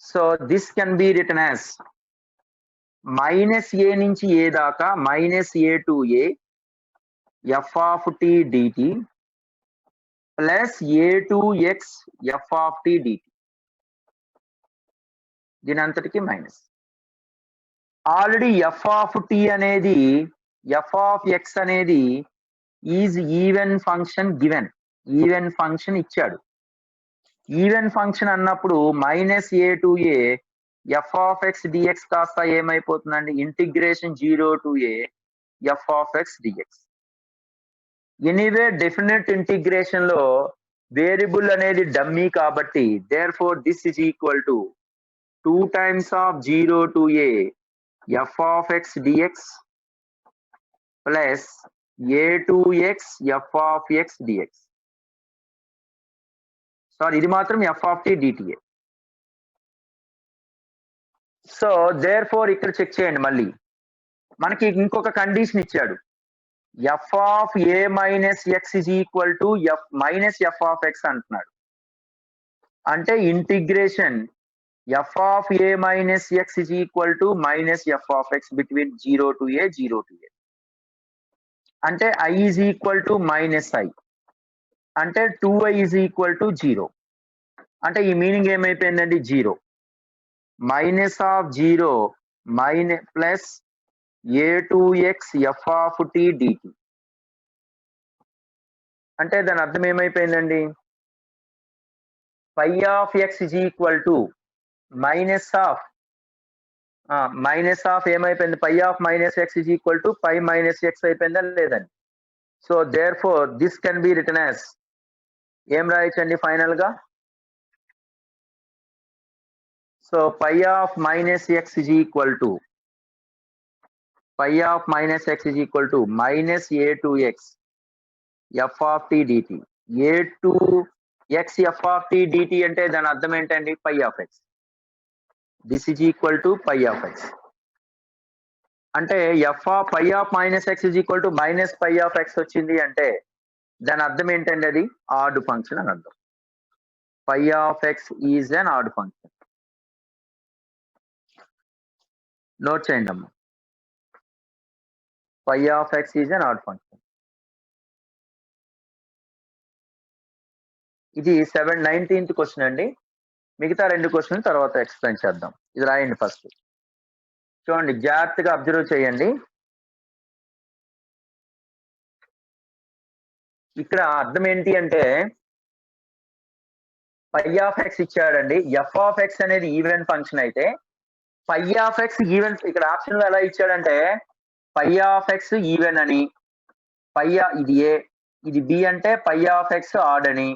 So this can be written as minus a నుంచి ఏ దాకా minus a to a f of t dt plus a to x f of t dt. దీని అంతటికి మైనస్. Already f of t అనేది f of x అనేది is even function given. Even function ఇచ్చాడు. Even function అన్నప్పుడు minus a to a f of x dx కాస్త ఏమైపోతుందండి integration 0 to a f of x dx. Anyway definite integration లో variable అనేది dummy కాబట్టి therefore this is equal to 2 times of 0 to a f of x dx plus a to x f of x dx. Sorry ఇది మాత్రం f of t dt. So therefore ఇక్కడ check చేయండి మళ్ళీ మనకి ఇంకొక condition ఇచ్చాడు F of a minus x is equal to f minus F of x అంటున్నాడు. అంటే integration f of a minus x is equal to minus F of x between 0 to a 0 to a. అంటే I is equal to minus I అంటే 2i is equal to 0. అంటే ఈ meaning ఏమైపోయిందండి 0 minus of 0 minus plus a to x f of t dt. అంటే దాని అర్థం ఏమైపోయిందండి pi of x is equal to minus of ఏమైపోయింది pi of minus x is equal to pi minus x అయిపోయిందా లేదండి. So therefore this can be written as ఏం రాయొచ్చండి final గా. So pi of minus x is equal to minus a to x f of t DT. A to x f of t dt అంటే దాని అర్థం ఏంటండి pi of x. This is equal to pi of X. అంటే పై of minus x is equal to minus pi of x వచ్చింది అంటే దాని అర్థం ఏంటండి అది ఆడ్ ఫంక్షన్ అని అర్థం. Pi of X is an odd function. Note చేయండి అమ్మా. Pi of X is an odd function. ఇది 19th క్వశ్చన్ అండి. మిగతా 2 క్వశ్చన్ తర్వాత ఎక్స్ప్లెయిన్ చేద్దాం. ఇది రాయండి ఫస్ట్. చూడండి జాగ్రత్తగా అబ్జర్వ్ చేయండి. ఇక్కడ అర్థం ఏంటి అంటే పై ఆఫ్ ఎక్స్ ఇచ్చాడండి. ఎఫ్ ఆఫ్ ఎక్స్ అనేది ఈవెన్ ఫంక్షన్ అయితే పై ఆఫ్ ఎక్స్ ఈవెన్ ఇక్కడ ఆప్షన్ లో ఎలా ఇచ్చాడంటే పై ఆఫ్ ఎక్స్ ఈవెన్ అని, ఇది ఏ ఇది బి అంటే పై ఆఫ్ ఎక్స్ ఆడ్ అని,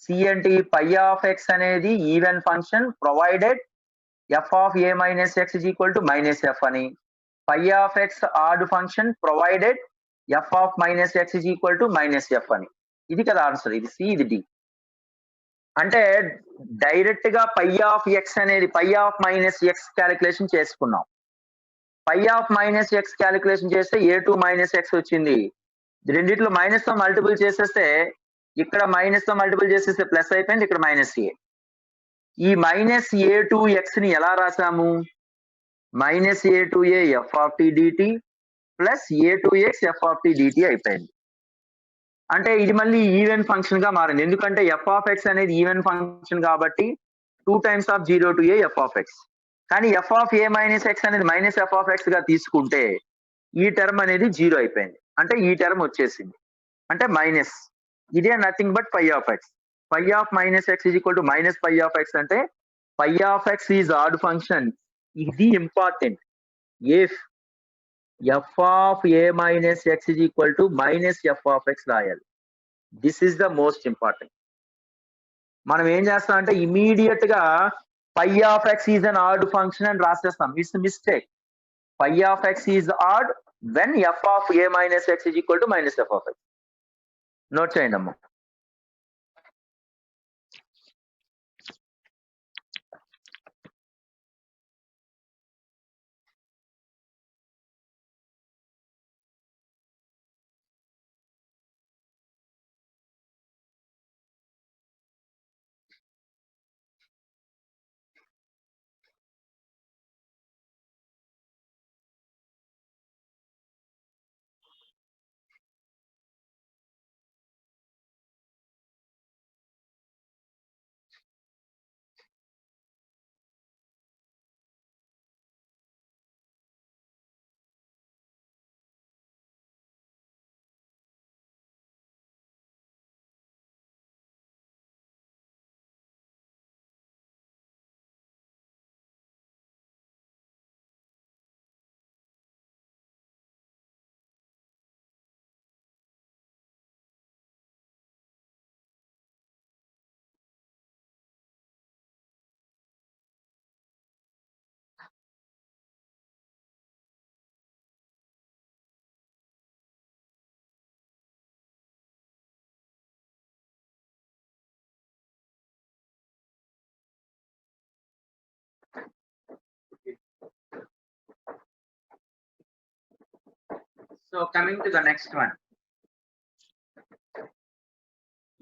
సి అంటే పై ఆఫ్ ఎక్స్ అనేది even function provided f of a minus x is equal to minus f అని, phi of x odd function provided f of minus x is equal to minus f అని. ఇది కదా answer. ఇది C ఇది D. అంటే direct గా phi of x అనేది పై of minus X calculation చేసుకున్నాం. పై ఆఫ్ మైనస్ ఎక్స్ క్యాలిక్యులేషన్ చేస్తే ఏ టూ మైనస్ ఎక్స్ వచ్చింది. రెండిట్లో మైనస్ తో మల్టిపుల్ చేసేస్తే ఇక్కడ మైనస్ తో మల్టిపుల్ చేసేస్తే ప్లస్ అయిపోయింది, ఇక్కడ మైనస్ ఏ. ఈ మైనస్ ఏ టూ ఎక్స్ ని ఎలా రాసాము minus a two a f of t dt plus a two x f of t dt అయిపోయింది. అంటే ఇది మళ్ళీ ఈవెన్ ఫంక్షన్ గా మారింది. ఎందుకంటే ఎఫ్ ఆఫ్ ఎక్స్ అనేది ఈవెన్ ఫంక్షన్ కాబట్టి 2 times of 0 to a f of x. కానీ f of a minus x అనేది మైనస్ ఎఫ్ ఆఫ్ ఎక్స్ గా తీసుకుంటే ఈ టర్మ్ అనేది 0 అయిపోయింది. అంటే ఈ టర్మ్ వచ్చేసింది. అంటే మైనస్ ఇదే nothing but phi of x. Phi of minus x is equal to minus pi of X అంటే పై of X is odd function. ఇది important. If f of a minus x is equal to minus F of x రాయాలి. This is the most important. మనం ఏం చేస్తాం అంటే immediate గా phi of X is an odd function అని రాసేస్తాం. It's mistake. Phi of X is add when f of a minus x is equal to minus F of X. Note చేయండి అమ్మా. So coming to the next one,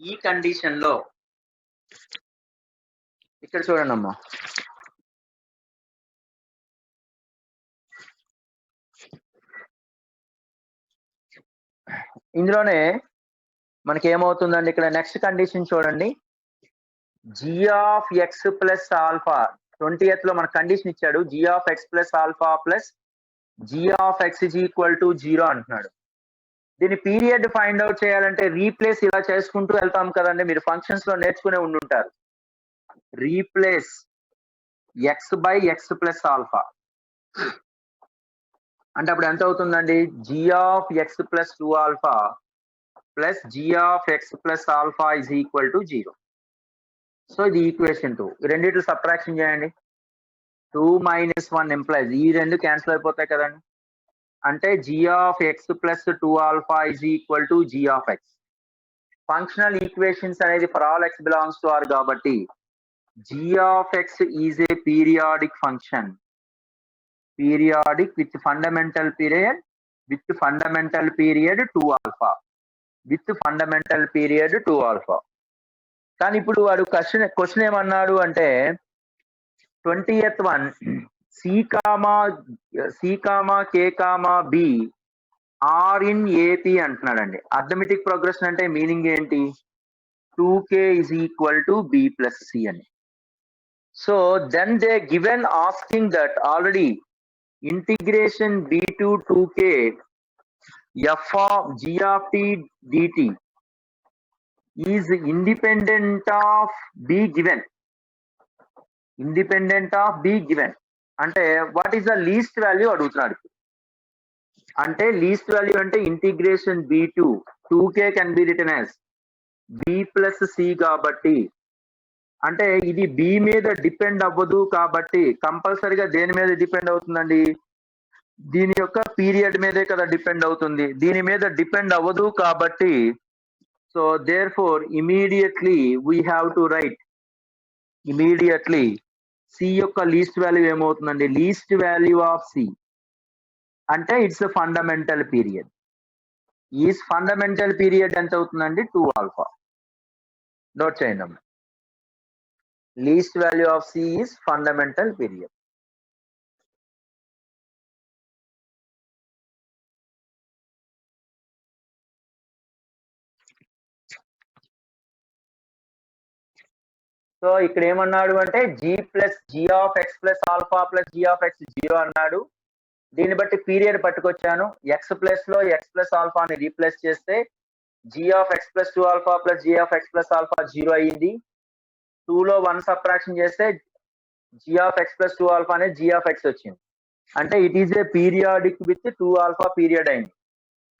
ఈ condition లో ఇక్కడ చూడండి అమ్మా, ఇందులోనే మనకి ఏమవుతుందండి, ఇక్కడ నెక్స్ట్ కండిషన్ చూడండి, g of X plus alpha 20th లో మన కండిషన్ ఇచ్చాడు, g of X plus alpha plus g of x is equal to 0 అంటున్నాడు. దీని పీరియడ్ ఫైండ్ అవుట్ చేయాలంటే రీప్లేస్ ఇలా చేసుకుంటూ వెళ్తాం కదండి, మీరు ఫంక్షన్స్ లో నేర్చుకునే ఉండుంటారు. Replace x by x plus alpha అంటే అప్పుడు ఎంత అవుతుందండి, g of X plus 2 alpha plus g of X plus alpha is equal to 0. So ఇది ఈక్వేషన్ 2. ఈ రెండిట్లు సబ్ట్రాక్షన్ చేయండి. 2 మైనస్ 1 ఎంప్లాయిస్, ఈ రెండు క్యాన్సిల్ అయిపోతాయి కదండి. అంటే g of X plus 2 alpha is equal to g of x. Functional equations అనేది for all x belongs to R కాబట్టి g of X is a periodic function, periodic with fundamental period 2 alpha, with fundamental period 2 alpha. కానీ ఇప్పుడు వాడు question ఏమన్నాడు అంటే 20th one, C comma K comma B R in AP అంటున్నాడండి. Arithmetic progression అంటే meaning ఏంటి, 2k is equal to b plus c అని. So then they given asking that already integration b to 2k f of g of t dt is independent of b given. అంటే what is the least value అడుగుతున్నాడు. అంటే least value అంటే integration b to 2k can be written as b plus c కాబట్టి, అంటే ఇది b మీద depend అవ్వదు కాబట్టి కంపల్సరీగా దేని మీద డిపెండ్ అవుతుందండి, దీని యొక్క పీరియడ్ మీదే కదా డిపెండ్ అవుతుంది. దీని మీద డిపెండ్ అవ్వదు కాబట్టి so therefore immediately we have to write, immediately c యొక్క లీస్ట్ వాల్యూ ఏమవుతుందండి, లీస్ట్ వాల్యూ ఆఫ్ సి అంటే ఇట్స్ ఫండమెంటల్ పీరియడ్. ఈ ఫండమెంటల్ పీరియడ్ ఎంత అవుతుందండి, 2 ఆల్ఫా. నోట్ చేయండి అమ్మా, least value of c is fundamental period. So ఇక్కడ ఏమన్నాడు అంటే g of X plus alpha plus g of x 0 అన్నాడు. దీన్ని బట్టి పీరియడ్ పట్టుకొచ్చాను, ఎక్స్ ప్లస్ లో ఎక్స్ ప్లస్ ఆల్ఫాని రీప్లేస్ చేస్తే g of X plus 2 alpha plus g of X plus alpha 0 అయ్యింది. 2 లో 1 సబ్ట్రాక్షన్ చేస్తే g of X plus 2 alpha అనేది g ఆఫ్ ఎక్స్ వచ్చింది. అంటే it is a periodic with 2 alpha period అయింది.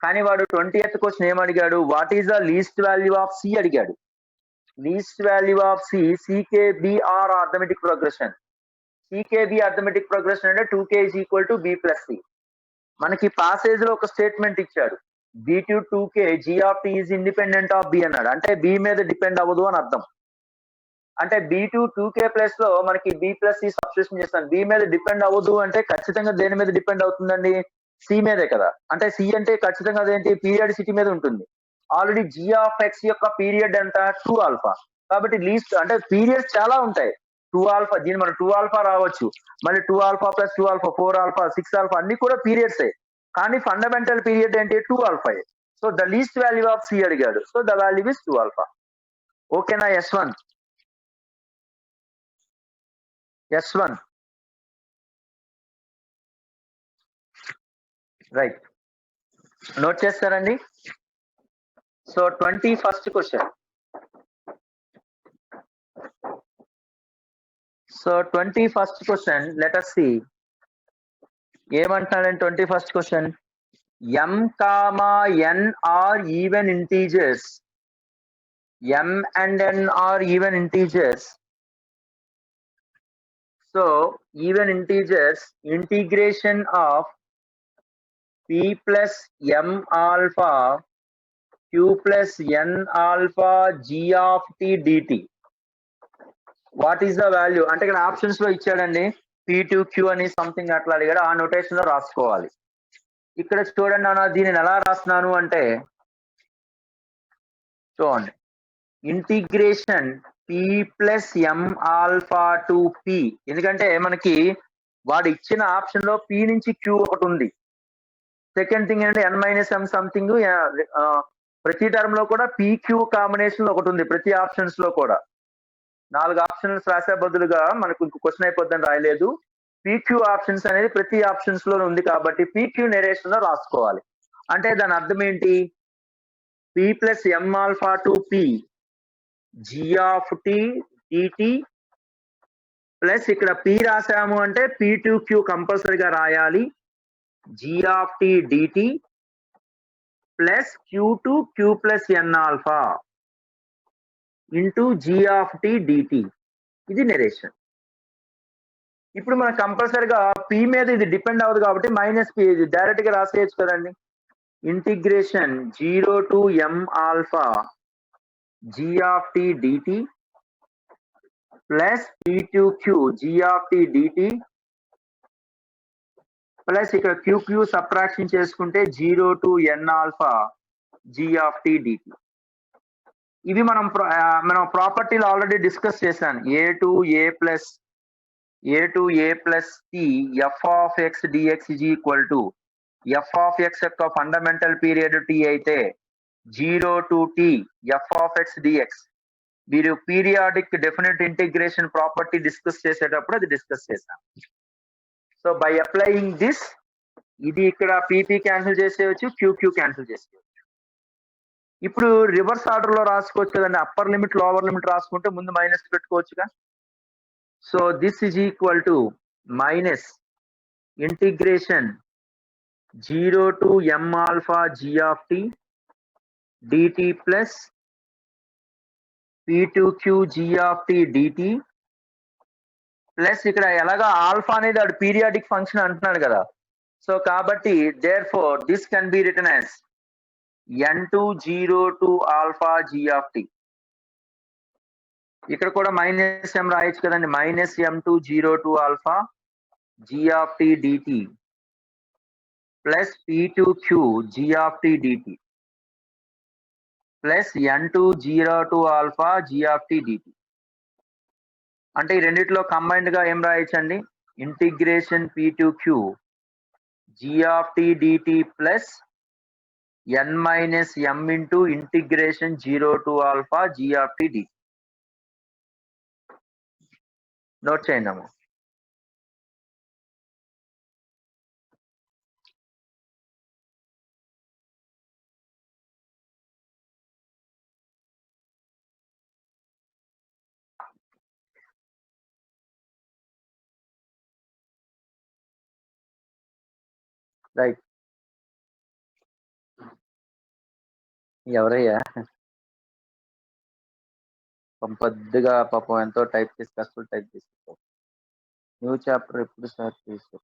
కానీ వాడు 20th క్వశ్చన్ ఏం అడిగాడు, what is the least value of C అడిగాడు. Least value of C CKBR arithmetic progression. CKB arithmetic progression అంటే 2k is equal to b plus c. మనకి passage లో ఒక స్టేట్మెంట్ ఇచ్చాడు, b to 2k g of t is independent of b అన్నాడు. అంటే b మీద depend అవ్వదు అని అర్థం. అంటే b to 2k ప్లస్ లో మనకి b ప్లస్ c సబ్స్టిట్యూషన్ చేస్తాను. b మీద డిపెండ్ అవ్వదు అంటే ఖచ్చితంగా దేని మీద డిపెండ్ అవుతుందండి, c మీదే కదా. అంటే c అంటే ఖచ్చితంగా అదేంటి, పీరియాడిసిటీ మీద ఉంటుంది. ఆల్రెడీ g ఆఫ్ x యొక్క పీరియడ్ ఎంత, 2 ఆల్ఫా. కాబట్టి లీస్ట్ అంటే పీరియడ్స్ చాలా ఉంటాయి, 2 ఆల్ఫా, దీని మనం 2 ఆల్ఫా రావచ్చు, మళ్ళీ 2 alpha plus 2 alpha 4 alpha 6 alpha అన్ని కూడా పీరియడ్సే. కానీ ఫండమెంటల్ పీరియడ్ ఏంటి, 2 alpha. So the least value of C అడిగాడు, so the value is 2 alpha. ఓకేనా S1? రైట్, నోట్ చేస్తారండి. So 21st question. So 21st question let us see ఏమంటున్నాడంటే 21st question, m comma n are even integers, m and n are even integers. So even integers, integration of p plus m alpha q plus n alpha g of t dt. What is the value? అంటే ఇక్కడ options లో ఇచ్చాడండి, p2q అని something అట్లా అడిగాడు, ఆ notation లో రాసుకోవాలి. ఇక్కడ చూడండి అన్న, దీనిని ఎలా రాస్తున్నాను అంటే చూడండి, integration p plus m alpha to p. ఎందుకంటే మనకి వాడు ఇచ్చిన ఆప్షన్ లో p నుంచి q ఒకటి ఉంది. సెకండ్ థింగ్ ఏంటంటే n మైనస్ m సంథింగ్, ప్రతి టర్మ్ లో కూడా pq కాంబినేషన్ ఒకటి ఉంది. ప్రతి ఆప్షన్స్ లో కూడా 4 ఆప్షన్స్ రాసే బదులుగా మనకు ఇంకో క్వశ్చన్ అయిపోద్దని రాయలేదు. pq ఆప్షన్స్ అనేది ప్రతి ఆప్షన్స్ లో ఉంది కాబట్టి pq నెరేషన్ లో రాసుకోవాలి. అంటే దాని అర్థం ఏంటి, p plus m alpha to p g of t dt plus ఇక్కడ p రాసాము అంటే p టు q కంపల్సరీగా రాయాలి, g of t dt plus q to q plus n alpha into g of t dt. ఇది narration. ఇప్పుడు మనం కంపల్సరీగా p మీద ఇది డిపెండ్ అవ్వదు కాబట్టి మైనస్ p ఇది డైరెక్ట్ గా రాసేయచ్చు కదండి. Integration 0 to m alpha g of t dt plus p to q g of t dt plus ఇక్కడ QQ సబ్ట్రాక్షన్ చేసుకుంటే 0 to n alpha g of t dt. ఇవి మనం ప్రాపర్టీలో ఆల్రెడీ డిస్కస్ చేశాను. a to a plus t f of x dx is equal to f of x యొక్క fundamental period t అయితే 0 to t f of x dx. మీరు periodic definite integration property discuss చేసేటప్పుడు అది discuss చేశాను. So by applying this, ఇది ఇక్కడ PP cancel చేసేయచ్చు, QQ cancel చేసేయచ్చు. ఇప్పుడు రివర్స్ ఆర్డర్ లో రాసుకోవచ్చు కదండి. అప్పర్ లిమిట్ లోవర్ లిమిట్ రాసుకుంటే ముందు మైనస్ పెట్టుకోవచ్చుగా. So this is equal to minus integration 0 to m alpha g of t dt plus p to q g of t dt plus ఇక్కడ ఎలాగా ఆల్ఫా అనేది అది పీరియాడిక్ ఫంక్షన్ అంటున్నాడు కదా. So కాబట్టి therefore this can be written as n to 0 to alpha g of t. ఇక్కడ కూడా minus m రాయొచ్చు కదండి. Minus m to 0 to alpha g of t dt plus p to q g of t dt plus n to 0 to alpha g of t dt. అంటే ఈ రెండిట్లో combined గా ఏం రాయొచ్చండి, integration p to q g of t dt plus n minus m into integration 0 to alpha g of t dt. Note చేయండి అమ్మ. Right. ఎవరయ్యా పెద్దగా పాపం ఎంతో టైప్ చేసి కష్టపడి టైప్ చేసి న్యూ చాప్టర్ ఎప్పుడు స్టార్ట్ చేసి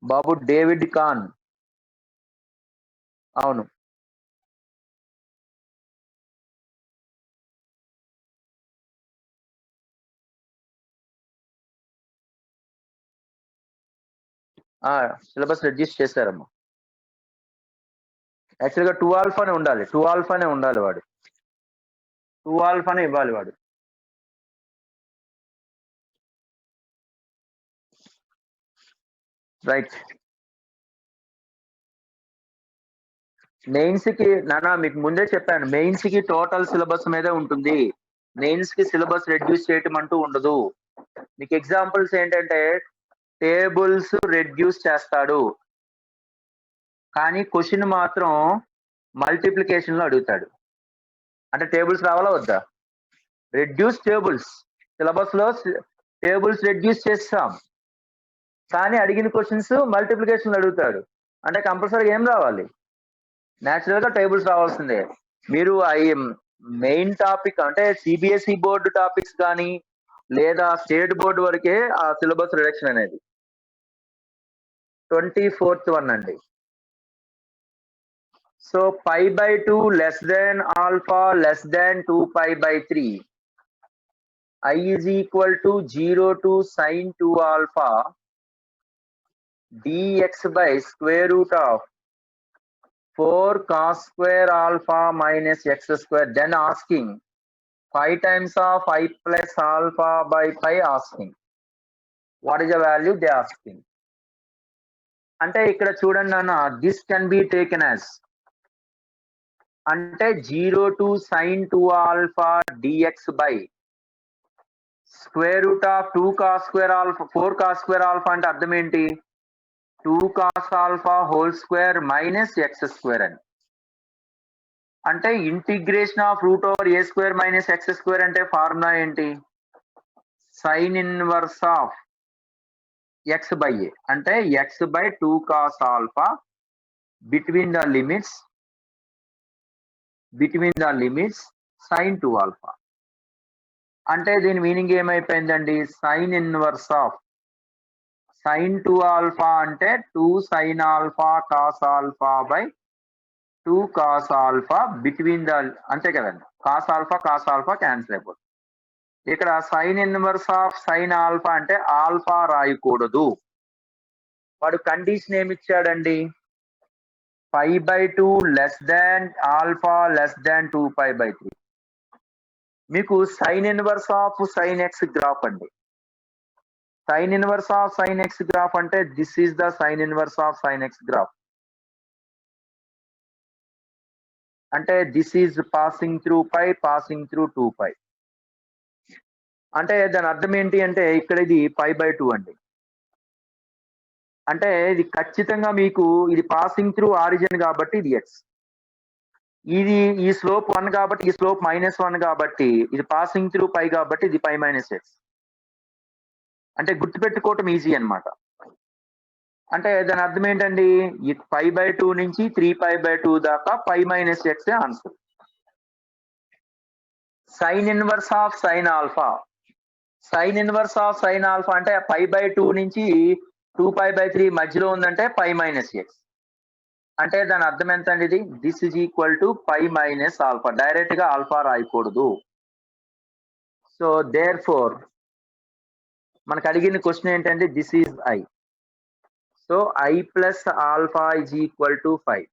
బాబు డేవిడ్ ఖాన్. అవును. సిలబస్ రెడ్యూస్ చేశారమ్మా. యాక్చువల్గా 2 ఆల్ఫానే ఉండాలి, 2 ఆల్ఫానే ఉండాలి, వాడు 2 ఆల్ఫానే ఇవ్వాలి వాడు. రైట్. మెయిన్స్ కి నానా మీకు ముందే చెప్పాను, మెయిన్స్ కి టోటల్ సిలబస్ మీదే ఉంటుంది. మెయిన్స్ కి సిలబస్ రెడ్యూస్ చేయటం అంటూ ఉండదు. మీకు ఎగ్జాంపుల్స్ ఏంటంటే టేబుల్స్ రెడ్యూస్ చేస్తాడు కానీ క్వశ్చన్ మాత్రం మల్టిప్లికేషన్ లో అడుగుతాడు. అంటే టేబుల్స్ రావాలా వద్దా? రెడ్యూస్ టేబుల్స్, సిలబస్ లో టేబుల్స్ రెడ్యూస్ చేస్తాం కానీ అడిగిన క్వశ్చన్స్ మల్టిప్లికేషన్ అడుగుతాడు. అంటే కంపల్సరీ ఏం రావాలి, న్యాచురల్ గా టేబుల్స్ రావాల్సిందే. మీరు మెయిన్ టాపిక్ అంటే సిబిఎస్ఈ బోర్డు టాపిక్స్ కానీ లేదా స్టేట్ బోర్డు వరకే ఆ సిలబస్ రిడక్షన్ అనేది. 24th వన్ అండి. So π/2 less than alpha less than 2π/3 I is equal to 0 to sin 2 alpha dx by square root of 4 cos square alpha minus x square. Then asking 5 times of I plus alpha by pi asking. What is the value they asking? అంటే ఇక్కడ చూడండి అన్న, this can be taken as అంటే 0 to sin 2 alpha dx by square root of 2 cos square alpha 4 cos square alpha అంటే అర్థం ఏంటి? 2 cos alpha whole square minus x square అని. అంటే integration of root over a square minus x square అంటే formula ఏంటి? Sine inverse of x by a అంటే x by 2 cos alpha between the limits sin 2 alpha. అంటే దీని మీనింగ్ ఏమైపోయిందండి? Sine inverse of sin 2 alpha అంటే 2 sin alpha cos alpha by 2 cos alpha between the అంతే కదండి. cos alpha క్యాన్సిల్ అయిపోతుంది. ఇక్కడ sine inverse of sine alpha అంటే ఆల్ఫా రాయకూడదు. వాడు కండిషన్ ఏమి ఇచ్చాడండి? π/2 less than alpha less than 2π/3. మీకు sine inverse of sine x graph అండి. Sine inverse of sine x graph అంటే this is the sine inverse of sine x graph. అంటే this is passing through pi passing through 2π. అంటే దాని అర్థం ఏంటి అంటే ఇక్కడ ఇది π/2 అండి. అంటే ఇది ఖచ్చితంగా మీకు ఇది పాసింగ్ త్రూ ఆరిజిన్ కాబట్టి ఇది ఎక్స్. ఇది ఈ స్లోప్ 1 కాబట్టి ఈ స్లోప్ -1 కాబట్టి ఇది పాసింగ్ త్రూ పై కాబట్టి ఇది π మైనస్ ఎక్స్. అంటే గుర్తుపెట్టుకోవటం ఈజీ అన్నమాట. అంటే దాని అర్థం ఏంటండి? ఈ π/2 నుంచి 3π/2 దాకా π minus x answer. Sine inverse of sine alpha. Sine inverse of sine alpha అంటే π/2 నుంచి 2π/3 మధ్యలో ఉందంటే π మైనస్ ఎక్స్. అంటే దాని అర్థం ఎంత అండి? ఇది this is equal to π minus alpha. Direct గా ఆల్ఫా రాయకూడదు. సో దేర్ ఫోర్ మనకు అడిగిన క్వశ్చన్ ఏంటంటే this is I. So I plus alpha is equal to 5.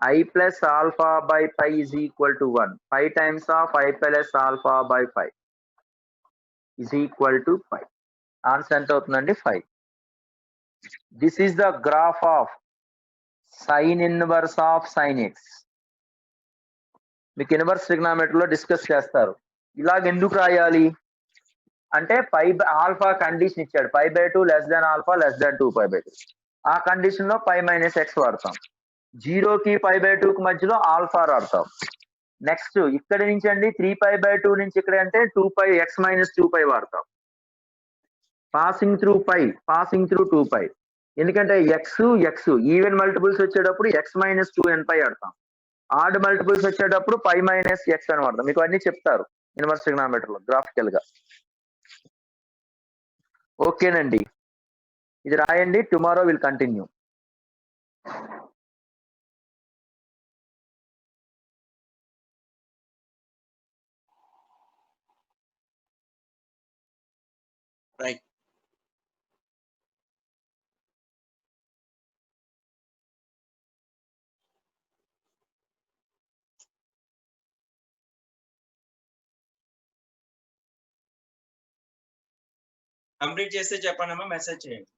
I plus alpha by pi is equal to 1. 5 times of I plus alpha by 5 is equal to 5. Answer ఎంత అవుతుందండి? 5. This is the graph of sin inverse of sin x. మీకు inverse ట్రిగ్నామెట్రీలో discuss చేస్తారు. ఇలాగ ఎందుకు రాయాలి అంటే alpha condition ఇచ్చాడు, π/2 less than alpha less than 2π/3. ఆ కండిషన్ లో π మైనస్ ఎక్స్ వాడతాం. 0 కి π/2 మధ్యలో ఆల్ఫా వాడతాం. నెక్స్ట్ ఇక్కడ నుంచి అండి 3π/2 నుంచి ఇక్కడ అంటే 2π x మైనస్ 2π వాడతాం. Passing through 2π. ఎందుకంటే ఎక్స్ ఈవెన్ మల్టిపుల్స్ వచ్చేటప్పుడు x మైనస్ 2nπ వాడతాం. ఆడ్ మల్టిపుల్స్ వచ్చేటప్పుడు π మైనస్ ఎక్స్ అని వాడతాం. మీకు అన్ని చెప్తారు ఇన్వర్స్ ట్రిగ్నామెట్రీలో గ్రాఫికల్ గా. ఓకేనండి, ఇది రాయండి. Tomorrow will continue. Right. Complete చేస్తే చెప్పండి అమ్మా, మెసేజ్ చేయండి.